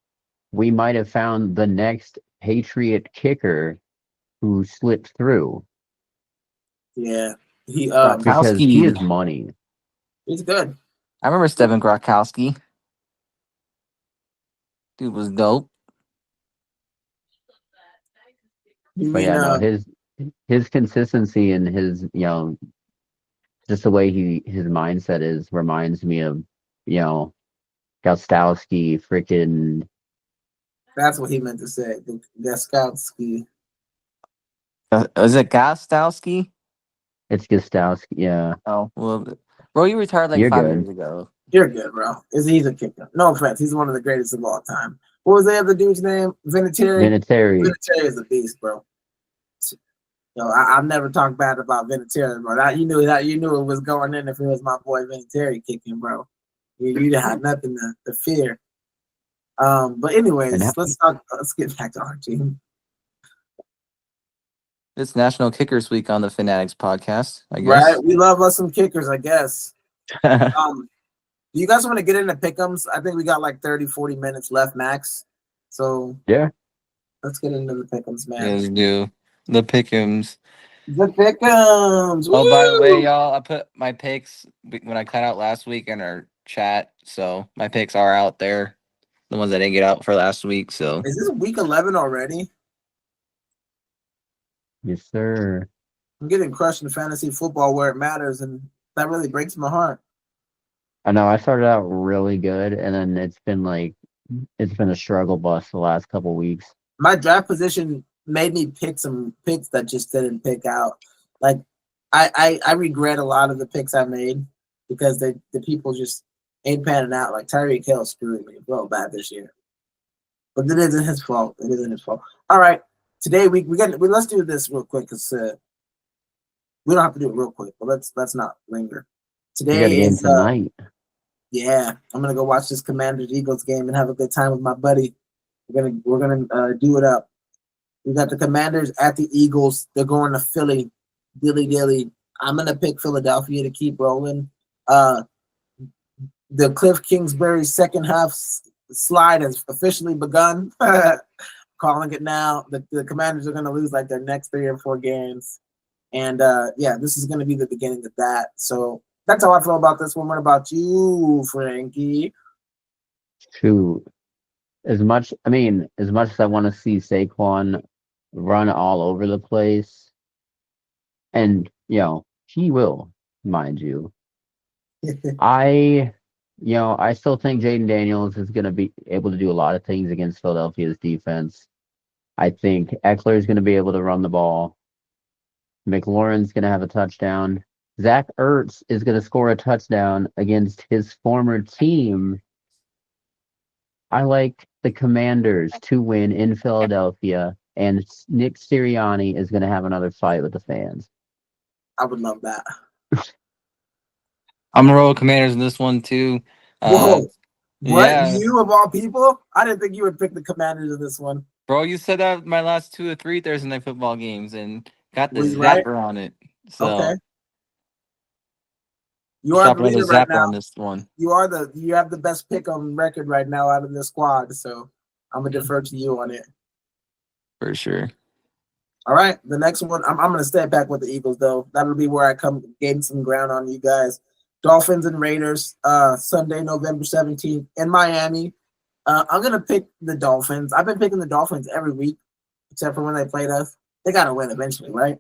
we might have found the next Patriot kicker who slipped through. Yeah, because he is money. He's good. I remember Stephen Gronkowski. Dude was dope. But his consistency and his just the way his mindset is reminds me of Gostowski, freaking. That's what he meant to say. Gostowski. Is it Gostowski? It's Gostowski, yeah. Oh, well, bro, you retired like 5 years ago. You're good, bro. He's a kicker. No offense. He's one of the greatest of all time. What was the other dude's name? Vinatieri? Vinatieri is a beast, bro. I've never talked bad about Vinatieri, bro. You knew it was going in if it was my boy Vinatieri kicking, bro. You had nothing to fear. But anyways, let's get back to our team. It's National Kickers Week on the fAnaticZ podcast, I guess. Right? We love us some kickers, I guess. Do you guys want to get into pick'ems? I think we got like 30, 40 minutes left max. So Yeah. let's get into the pick'ems, man. Yes, do the pick'ems. The pick'ems. Oh, by the way, Woo! y'all, I put my picks when I cut out last week in our chat, so my picks are out there. The ones I didn't get out for last week. So Is this week 11 already? Yes, sir. I'm getting crushed in fantasy football where it matters, and that really breaks my heart. I know I started out really good, and then it's been a struggle bus the last couple weeks. My draft position made me pick some picks that just didn't pick out. Like I regret a lot of the picks I made because the people just ain't panning out. Like Tyreek Hill screwed me real bad this year. But it isn't his fault. It isn't his fault. All right. Today let's do this real quick because we don't have to do it real quick, but let's not linger. You got a Today game is tonight. yeah, I'm gonna go watch this Commanders Eagles game and have a good time with my buddy. We're gonna do it up. We got the Commanders at the Eagles. They're going to Philly. Dilly dilly. I'm gonna pick Philadelphia to keep rolling. The Cliff Kingsbury second half slide has officially begun. Calling it now. The Commanders are gonna lose like their next 3 or 4 games. And yeah, this is gonna be the beginning of that. So that's how I feel about this one. What about you, Frankie? Shoot. As much as I want to see Saquon run all over the place, and he will, mind you. I still think Jaden Daniels is going to be able to do a lot of things against Philadelphia's defense. I think Eckler is going to be able to run the ball. McLaurin's going to have a touchdown. Zach Ertz is going to score a touchdown against his former team. I like the Commanders to win in Philadelphia, and Nick Sirianni is going to have another fight with the fans. I would love that. I'm gonna roll Commanders in this one too. Whoa. What? Yeah, You of all people? I didn't think you would pick the Commanders in this one. bro, you said that my last 2 or 3 Thursday night football games and got the Were you right? zapper on it. So Okay. You are stop the another leader right zapper now. on this one. You have the best pick on record right now out of the squad. So I'm gonna defer to you on it. For sure. All right. The next one, I'm gonna step back with the Eagles though. That'll be where I come gain some ground on you guys. Dolphins and Raiders, Sunday, November 17th in Miami. I'm gonna pick the Dolphins. I've been picking the Dolphins every week, except for when they played us. They gotta win eventually, right?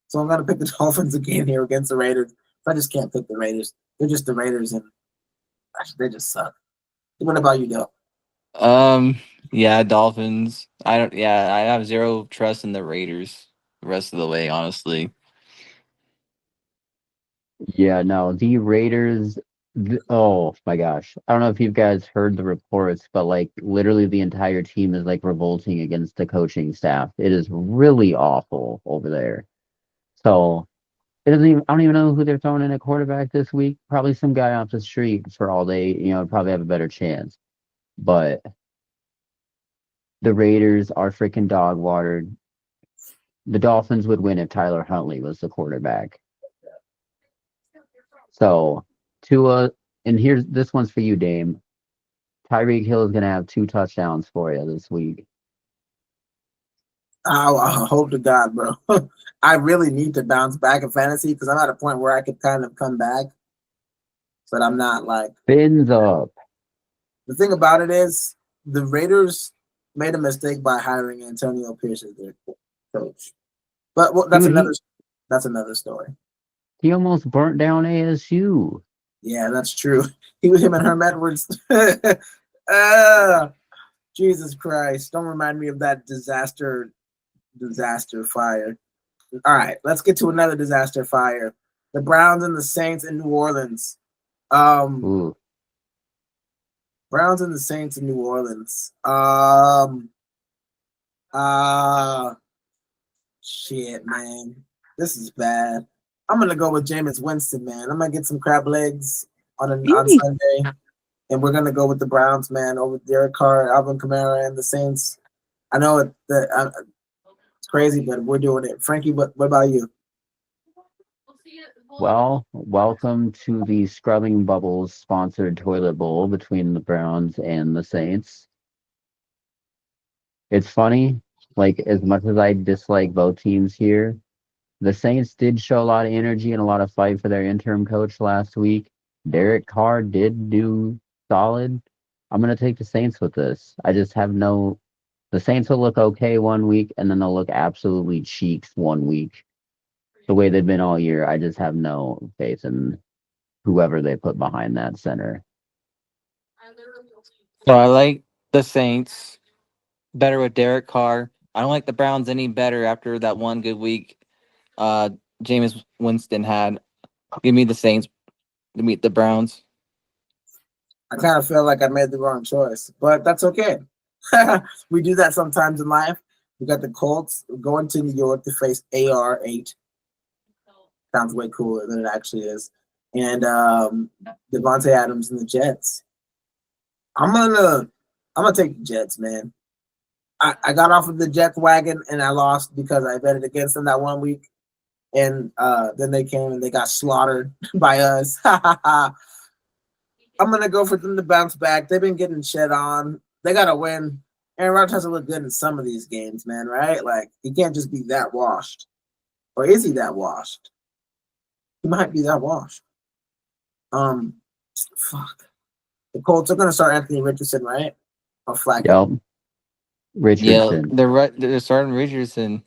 So I'm gonna pick the Dolphins again here against the Raiders. I just can't pick the Raiders. They're just the Raiders, and they just suck. What about you, though? Yeah, Dolphins. I have zero trust in the Raiders the rest of the way, honestly. Yeah, no, the Raiders. Oh my gosh, I don't know if you guys heard the reports, but literally the entire team is revolting against the coaching staff. It is really awful over there. So I don't even know who they're throwing in at quarterback this week. Probably some guy off the street for all day. Probably have a better chance. But the Raiders are freaking dog watered. The Dolphins would win if Tyler Huntley was the quarterback. So Tua, and this one's for you, Dame. Tyreek Hill is gonna have 2 touchdowns for you this week. I hope to God, bro. I really need to bounce back in fantasy because I'm at a point where I could kind of come back, but I'm not Fins up. The thing about it is the Raiders made a mistake by hiring Antonio Pierce as their coach. But that's another story. He almost burnt down ASU. Yeah, that's true. Him and Herm Edwards. Jesus Christ. Don't remind me of that disaster fire. All right, let's get to another disaster fire. The Browns and the Saints in New Orleans. Ooh. Browns and the Saints in New Orleans. Shit, man. This is bad. I'm gonna go with Jameis Winston, man. I'm gonna get some crab legs on Sunday, and we're gonna go with the Browns, man, over Derek Carr, Alvin Kamara, and the Saints. I know it's crazy, but we're doing it. Frankie, what about you? Well, welcome to the Scrubbing Bubbles sponsored toilet bowl between the Browns and the Saints. It's funny, like as much as I dislike both teams here, the Saints did show a lot of energy and a lot of fight for their interim coach last week. Derek Carr did do solid. I'm gonna take the Saints with this. I just have no. The Saints will look okay one week, and then they'll look absolutely cheeks one week. The way they've been all year, I just have no faith in whoever they put behind that center. So I like the Saints better with Derek Carr. I don't like the Browns any better after that one good week uh Jameis Winston had. Give me the Saints to meet the Browns. I kind of feel like I made the wrong choice, but that's okay. We do that sometimes in life. We got the Colts going to New York to face AR8. Sounds way cooler than it actually is. And Devontae Adams and the Jets. I'm gonna take the Jets, man. I got off of the Jets wagon and I lost because I betted against them that one week. And then they came and they got slaughtered by us. I'm gonna go for them to bounce back. They've been getting shit on. They gotta win. Aaron Rodgers has to look good in some of these games, man, right? Like he can't just be that washed. Or is he that washed? He might be that washed. Fuck. The Colts are gonna start Anthony Richardson, right? Or Flacco. Yep, Yeah, Richardson. they're starting Richardson.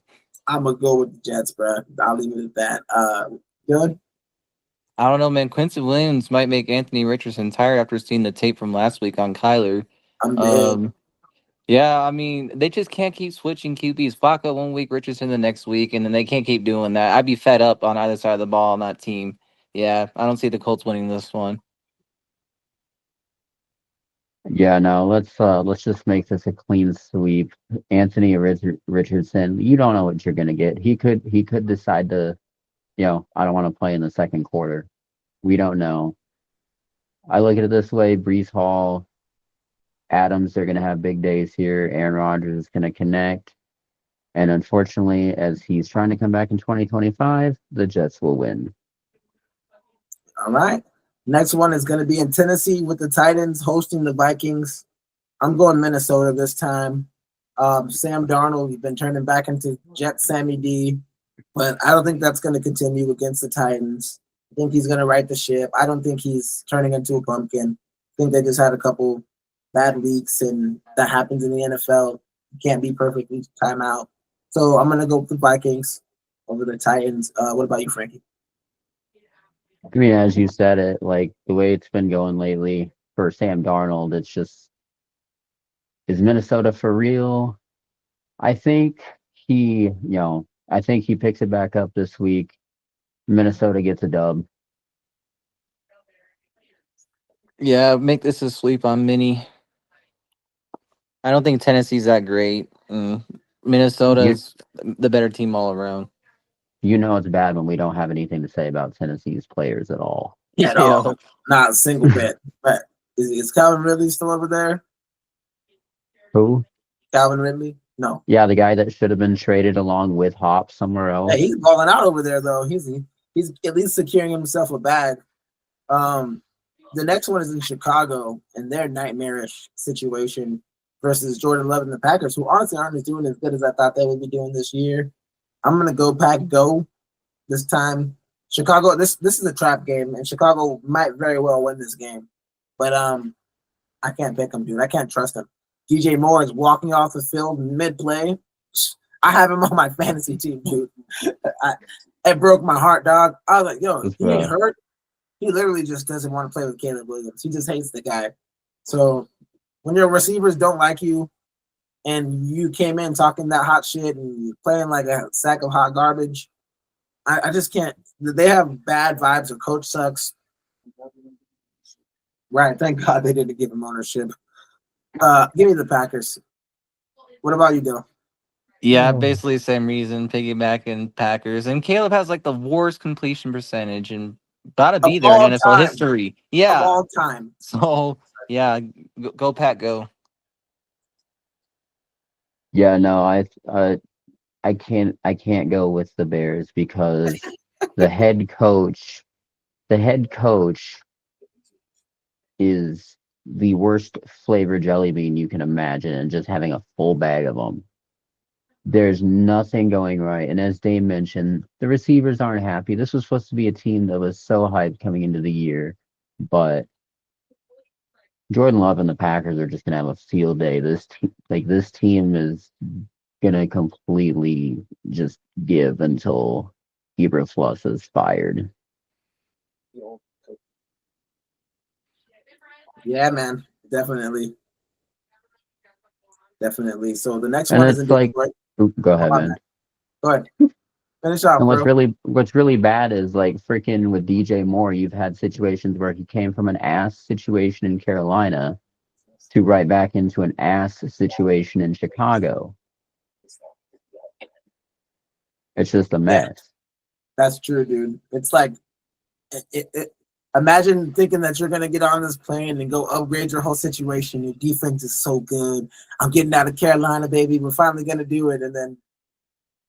I'm gonna go with the Jets, bro. I'll leave it at that. Good. I don't know, man. Quincy Williams might make Anthony Richardson tired after seeing the tape from last week on Kyler. I'm dead. Um, yeah, I mean, they just can't keep switching QBs. Flacco one week, Richardson the next week, and then they can't keep doing that. I'd be fed up on either side of the ball on that team. Yeah, I don't see the Colts winning this one. Yeah, no, let's just make this a clean sweep. Anthony Richardson, you don't know what you're gonna get. He could decide to, I don't want to play in the second quarter. We don't know. I look at it this way: Brees Hall, Adams, they're gonna have big days here. Aaron Rodgers is gonna connect, and unfortunately, as he's trying to come back in 2025, the Jets will win. All right. Next one is gonna be in Tennessee with the Titans hosting the Vikings. I'm going Minnesota this time. Sam Darnold, he's been turning back into Jet Sammy D, but I don't think that's going to continue against the Titans. I think he's going to right the ship. I don't think he's turning into a pumpkin. I think they just had a couple bad weeks, and that happens in the NFL. You can't be perfect each time out. So I'm going to go with the Vikings over the Titans. What about you, Frankie? I mean, as you said it, like the way it's been going lately for Sam Darnold, it's just, is Minnesota for real? I think I think he picks it back up this week. Minnesota gets a dub. Yeah, make this a sweep on Mini. I don't think Tennessee's that great. You Minnesota's the better team all around. you know it's bad when we don't have anything to say about Tennessee's players at all. At all. Not a single bit. But is Calvin Ridley still over there? Who? Calvin Ridley? No. Yeah, the guy that should have been traded along with Hop somewhere else. Hey, he's balling out over there though. He's at least securing himself a bag. The next one is in Chicago and their nightmarish situation versus Jordan Love and the Packers, who honestly aren't doing as good as I thought they would be doing this year. I'm gonna go Pack Go this time. Chicago, this is a trap game, and Chicago might very well win this game. But I can't pick him, dude. I can't trust him. DJ Moore is walking off the field mid-play. I have him on my fantasy team, dude. It broke my heart, dog. I was like, yo, he ain't hurt. He literally just doesn't want to play with Caleb Williams. He just hates the guy. So when your receivers don't like you and you came in talking that hot shit and you're playing like a sack of hot garbage, I just can't. They have bad vibes. The coach sucks. Right. Thank God they didn't give him ownership. Give me the Packers. What about you, Dill? Yeah, basically the same reason, piggybacking Packers. And Caleb has like the worst completion percentage and gotta be there in NFL history. Yeah. Of all time. So yeah, go Pack, go. Yeah, no, I can't go with the Bears because The head coach, the head coach is the worst flavored jelly bean you can imagine, and just having a full bag of them. There's nothing going right. And as Dame mentioned, the receivers aren't happy. This was supposed to be a team that was so hyped coming into the year, but Jordan Love and the Packers are just gonna have a field day. This team is gonna completely just give until Eberflus is fired. Yeah, man, definitely. Definitely. So the next And one is in it's like, Detroit. go Oh, ahead, my man. bad. Go ahead. Finish off, And bro. what's really bad is like freaking with DJ Moore, you've had situations where he came from an ass situation in Carolina to right back into an ass situation in Chicago. It's just a Yeah, mess. that's true, dude. It's like, imagine thinking that you're gonna get on this plane and go upgrade your whole situation. Your defense is so good. I'm getting out of Carolina, baby. We're finally gonna do it, and then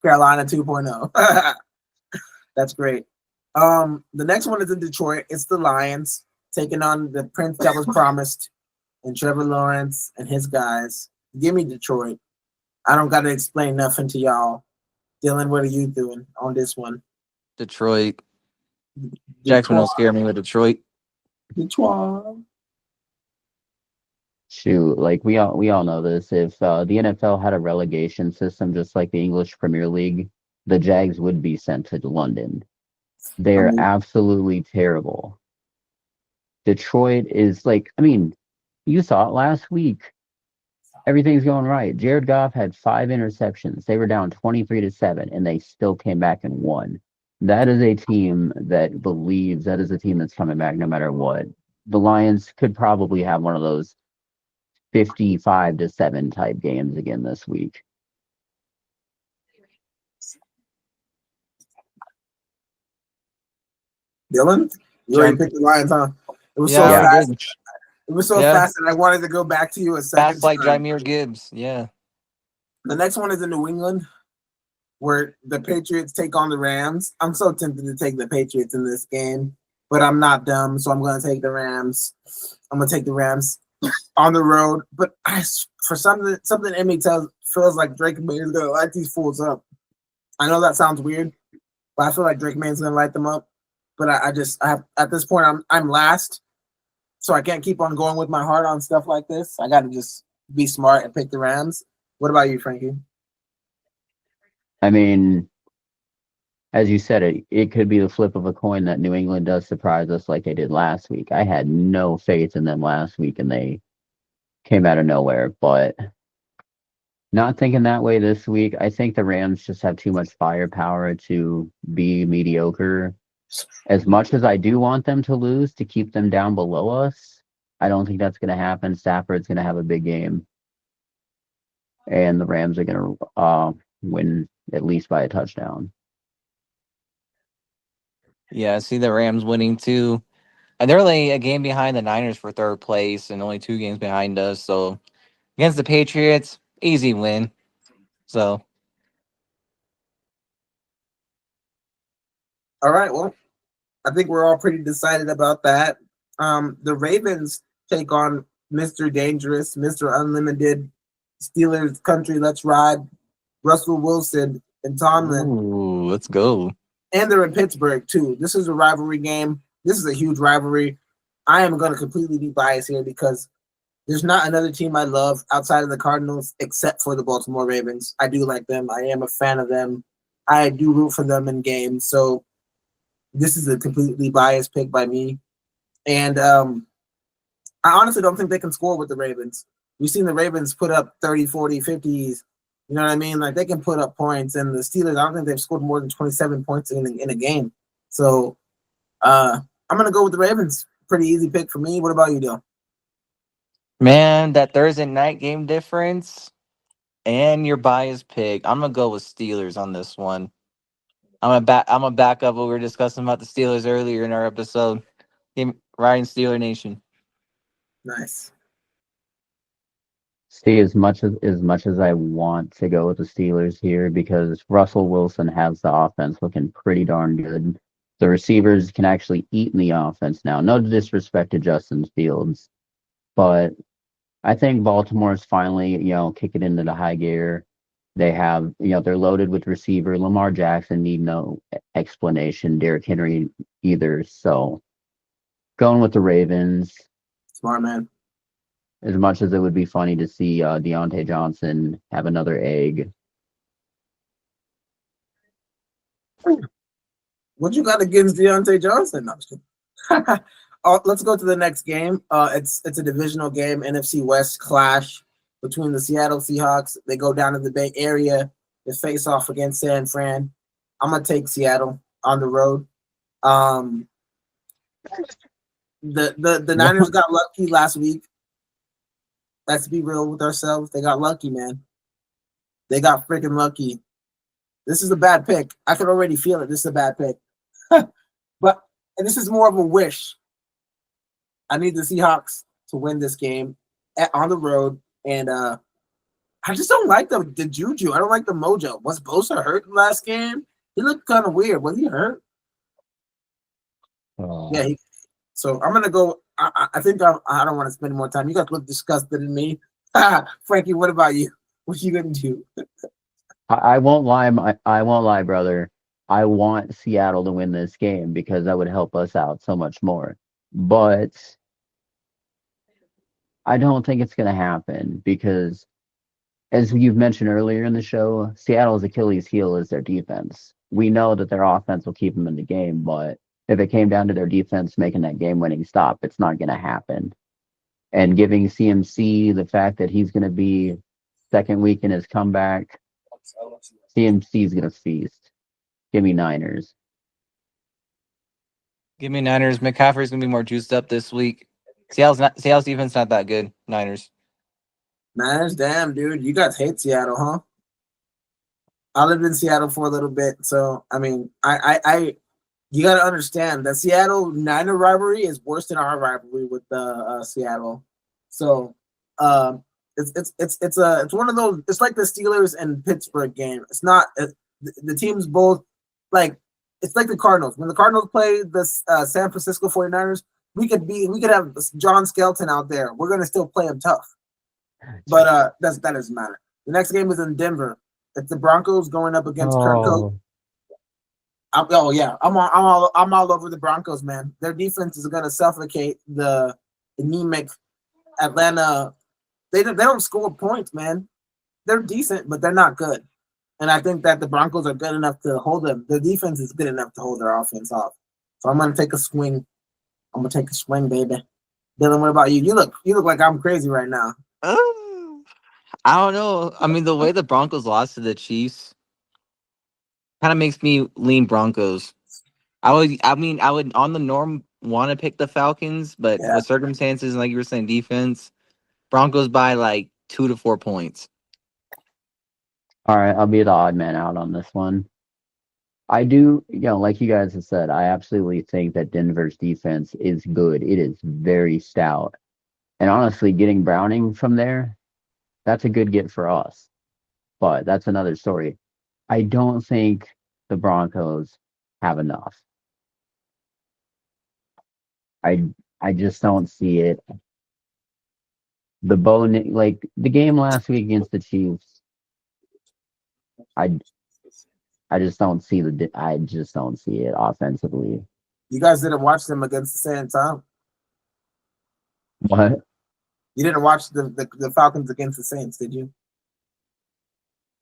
Carolina 2.0. That's great. The next one is in Detroit. It's the Lions taking on the prince that was promised, and Trevor Lawrence and his guys. Give me Detroit. I don't got to explain nothing to y'all. Dylan, what are you doing on this one? Detroit. Jackson don't Detroit. scare me with Detroit. Detroit. Shoot, like we all know this. If the NFL had a relegation system just like the English Premier League, the Jags would be sent to London. I They're mean, absolutely terrible. Detroit is like, I mean, you saw it last week. Everything's going right. Jared Goff had 5 interceptions. They were down 23-7, and they still came back and won. That is a team that believes, that is a team that's coming back no matter what. The Lions could probably have one of those 55-7 type games again this week. Dylan, you already picked the Lions, huh? It was so Yeah, I already fast. did. It was so Yeah. fast that I wanted to go back to you a second Fast like time. Jameer Gibbs. Yeah. The next one is in New England, where the Patriots take on the Rams. I'm so tempted to take the Patriots in this game, but I'm not dumb, so I'm going to take the Rams. I'm going to take the Rams on the road, but for something in me feels like Drake May is going to light these fools up. I know that sounds weird, but I feel like Drake May is going to light them up. But I have at this point I'm last, so I can't keep on going with my heart on stuff like this. I got to just be smart and pick the Rams. What about you, Frankie? I mean, as you said, it could be the flip of a coin that New England does surprise us like they did last week. I had no faith in them last week, and they came out of nowhere. But not thinking that way this week. I think the Rams just have too much firepower to be mediocre. As much as I do want them to lose to keep them down below us, I don't think that's going to happen. Stafford's going to have a big game, and the Rams are going to win at least by a touchdown. Yeah, I see the Rams winning too. And they're only a game behind the Niners for third place and only 2 games behind us. So against the Patriots, easy win. So All right, well, I think we're all pretty decided about that. The Ravens take on Mr. Dangerous, Mr. Unlimited, Steelers Country, Let's Ride, Russell Wilson, and Tomlin. ooh, let's go. And they're in Pittsburgh, too. This is a rivalry game. This is a huge rivalry. I am going to completely be biased here because there's not another team I love outside of the Cardinals except for the Baltimore Ravens. I do like them. I am a fan of them. I do root for them in games. So this is a completely biased pick by me. And I honestly don't think they can score with the Ravens. We've seen the Ravens put up 30, 40, 50s. You know what I mean? Like they can put up points. And the Steelers, I don't think they've scored more than 27 points in a game. So I'm going to go with the Ravens. Pretty easy pick for me. What about you, Dale? Man, that Thursday night game difference and your bias pick. I'm gonna go with Steelers on this one. I'm gonna back up what we were discussing about the Steelers earlier in our episode. Riding Steeler Nation. Nice. See, as much as I want to go with the Steelers here because Russell Wilson has the offense looking pretty darn good. The receivers can actually eat in the offense now. No disrespect to Justin Fields, but I think Baltimore's finally, kicking into the high gear. They have, they're loaded with receiver. Lamar Jackson need no explanation. Derrick Henry either. So going with the Ravens. Smart man. As much as it would be funny to see Deontay Johnson have another egg. What you got against Deontay Johnson? No, let's go to the next game. It's a divisional game, NFC West clash between the Seattle Seahawks. They go down to the Bay Area. They face off against San Fran. I'm gonna take Seattle on the road. The Niners got lucky last week. Let's be real with ourselves. They got lucky, man. They got freaking lucky. This is a bad pick. I can already feel it. This is a bad pick. But this is more of a wish. I need the Seahawks to win this game on the road. And I just don't like the juju. I don't like the mojo. Was Bosa hurt last game? He looked kind of weird. Was he hurt? Yeah. So I'm going to go. I think I don't want to spend more time. You guys look disgusted in me. Frankie, what about you? What are you going to do? I won't lie. I won't lie, brother. I want Seattle to win this game because that would help us out so much more. But I don't think it's going to happen because, as you've mentioned earlier in the show, Seattle's Achilles heel is their defense. We know that their offense will keep them in the game, but if it came down to their defense making that game-winning stop, it's not going to happen. And giving CMC the fact that he's going to be second week in his comeback, CMC is going to feast. Give me Niners. Give me Niners. McCaffrey's going to be more juiced up this week. Seattle's defense not that good. Niners. Niners, damn, dude. You guys hate Seattle, huh? I lived in Seattle for a little bit, so I mean, you got to understand that Seattle Niner rivalry is worse than our rivalry with Seattle. So it's one of those. It's like the Steelers and Pittsburgh game. It's not the teams both like. It's like the Cardinals. When the Cardinals play the San Francisco 49ers, we could have John Skelton out there. We're gonna still play him tough. But that doesn't matter. The next game is in Denver. It's the Broncos going up against Kirk Cousins. I'm all over the Broncos, man. Their defense is gonna suffocate the anemic Atlanta. They don't score points, man. They're decent, but they're not good. And I think that the Broncos are good enough to hold them. The defense is good enough to hold their offense off. So I'm gonna take a swing. I'm gonna take a swing, baby. Dylan, what about you? You look like I'm crazy right now. I don't know. I mean, the way the Broncos lost to the Chiefs kind of makes me lean Broncos. I would on the norm want to pick the Falcons, but with circumstances, like you were saying, defense, Broncos by like 2 to 4 points. All right, I'll be the odd man out on this one. I do, like you guys have said, I absolutely think that Denver's defense is good. It is very stout. And honestly, getting Browning from there, that's a good get for us. But that's another story. I don't think the Broncos have enough. I just don't see it. The game last week against the Chiefs, I just don't see it offensively. You guys didn't watch them against the San Antonio. What? You didn't watch the Falcons against the Saints, did you?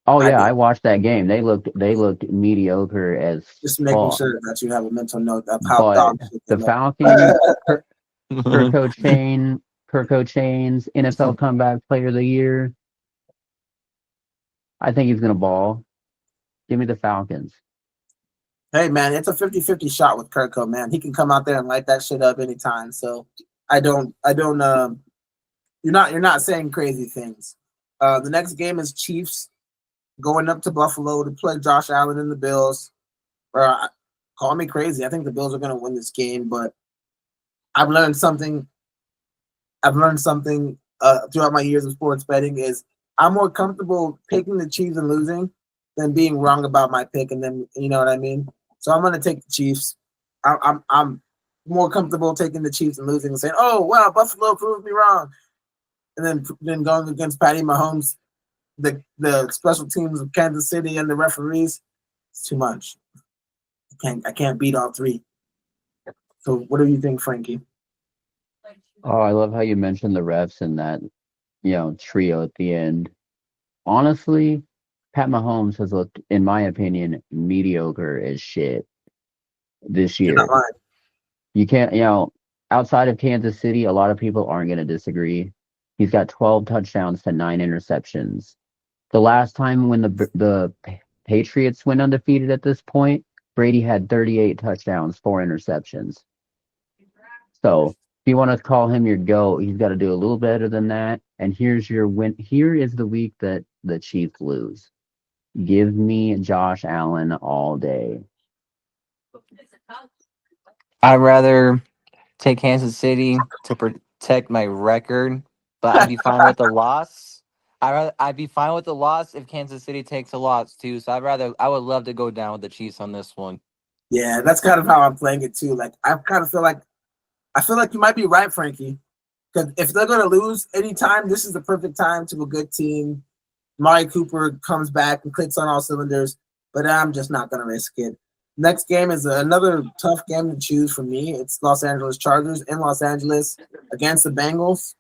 Oh yeah, I watched that game. They looked mediocre as just making sure that you have a mental note of how the Falcons, Kirk Chain's NFL comeback player of the year. I think he's gonna ball. Give me the Falcons. Hey man, it's a 50-50 shot with Kirko, man. He can come out there and light that shit up anytime. So I don't you're not saying crazy things. The next game is Chiefs going up to Buffalo to play Josh Allen and the Bills. Call me crazy. I think the Bills are gonna win this game, but I've learned something throughout my years of sports betting is I'm more comfortable picking the Chiefs and losing than being wrong about my pick, and then you know what I mean. So I'm gonna take the Chiefs. I'm more comfortable taking the Chiefs and losing and saying, "Oh wow, Buffalo proved me wrong," and then going against Patty Mahomes, the special teams of Kansas City and the referees. It's too much. I can't beat all three. So what do you think, Frankie? Oh, I love how you mentioned the refs and that, trio at the end. Honestly, Pat Mahomes has looked, in my opinion, mediocre as shit this You're not year. lying. You can't, outside of Kansas City, a lot of people aren't going to disagree. He's got 12 touchdowns to 9 interceptions. The last time when the Patriots went undefeated at this point, Brady had 38 touchdowns, 4 interceptions. So if you want to call him your GOAT, he's got to do a little better than that. And here's your win. Here is the week that the Chiefs lose. Give me Josh Allen all day. I'd rather take Kansas City to protect my record, but I'd be fine with the loss. I'd be fine with the loss if Kansas City takes a loss too. So I would love to go down with the Chiefs on this one. Yeah, that's kind of how I'm playing it too. Like I feel like you might be right, Frankie. Because if they're gonna lose anytime, this is the perfect time to a good team. Mari Cooper comes back and clicks on all cylinders, but I'm just not gonna risk it. Next game is another tough game to choose for me. It's Los Angeles Chargers in Los Angeles against the Bengals.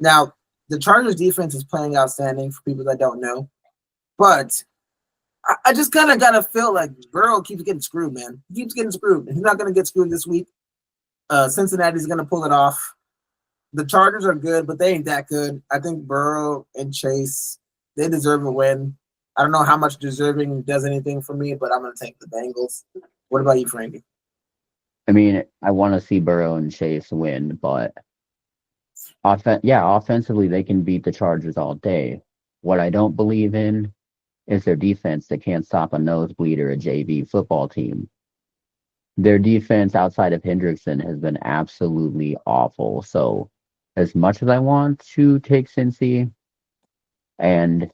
Now, the Chargers defense is playing outstanding for people that don't know, but I just kind of gotta feel like Burrow keeps getting screwed, man. He keeps getting screwed. He's not gonna get screwed this week. Cincinnati's gonna pull it off. The Chargers are good, but they ain't that good. I think Burrow and Chase, they deserve a win. I don't know how much deserving does anything for me, but I'm gonna take the Bengals. What about you, Frankie? I mean, I want to see Burrow and Chase win, but offensively, they can beat the Chargers all day. What I don't believe in is their defense that can't stop a nosebleed or a JV football team. Their defense outside of Hendrickson has been absolutely awful. So, as much as I want to take Cincy, and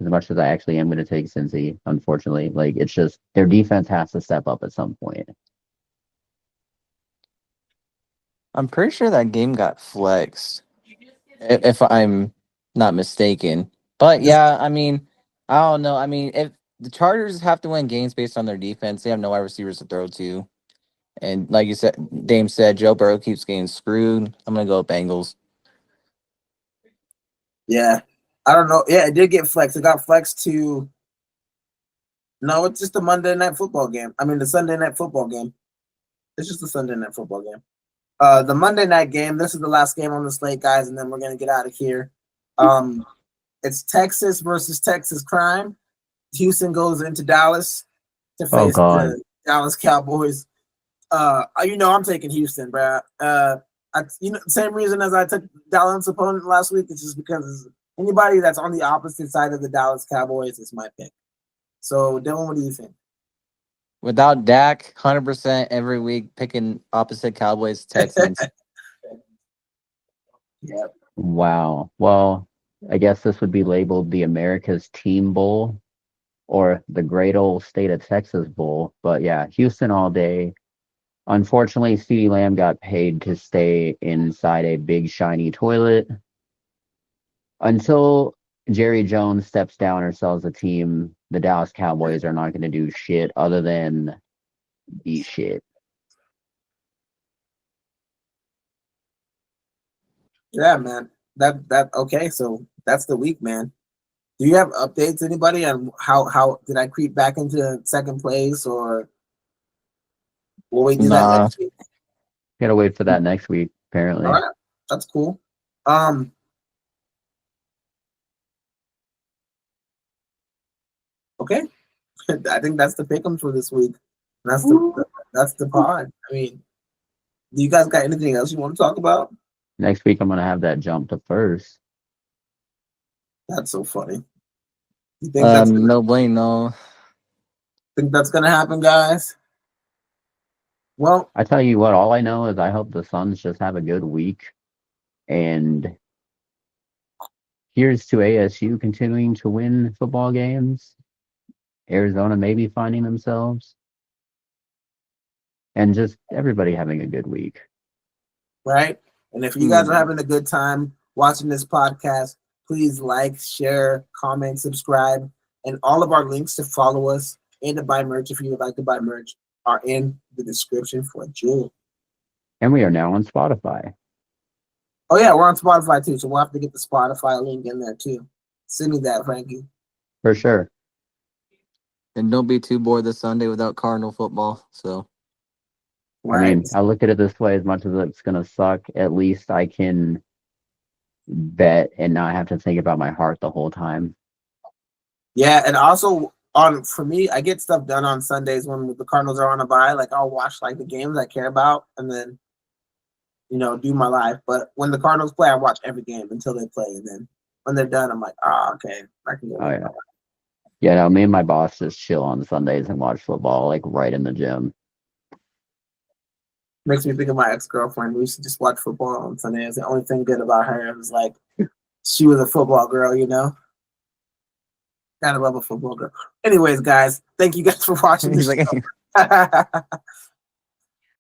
as much as I actually am going to take Cincy, unfortunately, like it's just their defense has to step up at some point. I'm pretty sure that game got flexed, if I'm not mistaken. But yeah, I mean, I don't know. I mean, if the Chargers have to win games based on their defense, they have no wide receivers to throw to. And like you said, Dame said, Joe Burrow keeps getting screwed. I'm gonna go with Bengals. Yeah, I don't know. Yeah, it did get flexed. It got flexed to. No, it's just a Monday night football game. I mean, the Sunday night football game. It's just a Sunday night football game. The Monday night game. This is the last game on the slate, guys, and then we're gonna get out of here. It's Texas versus Texas Crime. Houston goes into Dallas to Oh face God. the Dallas Cowboys. I'm taking Houston, bro. Same reason as I took Dallas' opponent last week. It's just because anybody that's on the opposite side of the Dallas Cowboys is my pick. So, Dylan, what do you think? Without Dak, 100% every week picking opposite Cowboys Texans. Yeah. Wow. Well, I guess this would be labeled the America's Team Bowl or the great old state of Texas Bowl. But yeah, Houston all day. Unfortunately, CeeDee Lamb got paid to stay inside a big shiny toilet until Jerry Jones steps down or sells the team. The Dallas Cowboys are not going to do shit other than be shit. Yeah, man. Okay, so that's the week, man. Do you have updates, anybody, on how did I creep back into second place, or will we do that Nah. next week? Gotta wait for that next week, apparently. All right, that's cool. Okay, I think that's the pick'em for this week. That's the pod. I mean, do you guys got anything else you want to talk about? Next week, I'm going to have that jump to first. That's so funny. You think that's no bueno. gonna happen, guys? Well, I tell you what, all I know is I hope the Suns just have a good week. And here's to ASU continuing to win football games. Arizona maybe finding themselves. and just everybody having a good week. Right? And if you guys are having a good time watching this podcast, please like, share, comment, subscribe, and all of our links to follow us and to buy merch if you would like to buy merch are in the description for Jewel. And we are now on Spotify. Oh yeah, we're on Spotify too, so we'll have to get the Spotify link in there too. Send me that, Frankie. For sure. And don't be too bored this Sunday without Cardinal football. So, Right. I mean, I look at it this way: as much as it's gonna suck, at least I can bet and not have to think about my heart the whole time. Yeah, and also for me, I get stuff done on Sundays when the Cardinals are on a bye. Like I'll watch like the games I care about and then do my life. But when the Cardinals play, I watch every game until they play, and then when they're done, I'm like, okay, I can go. Oh yeah. Yeah, no, me and my boss just chill on Sundays and watch football, like right in the gym. Makes me think of my ex-girlfriend. We used to just watch football on Sundays. The only thing good about her was like she was a football girl, Gotta love a football girl. Anyways, guys, thank you guys for watching. he's like,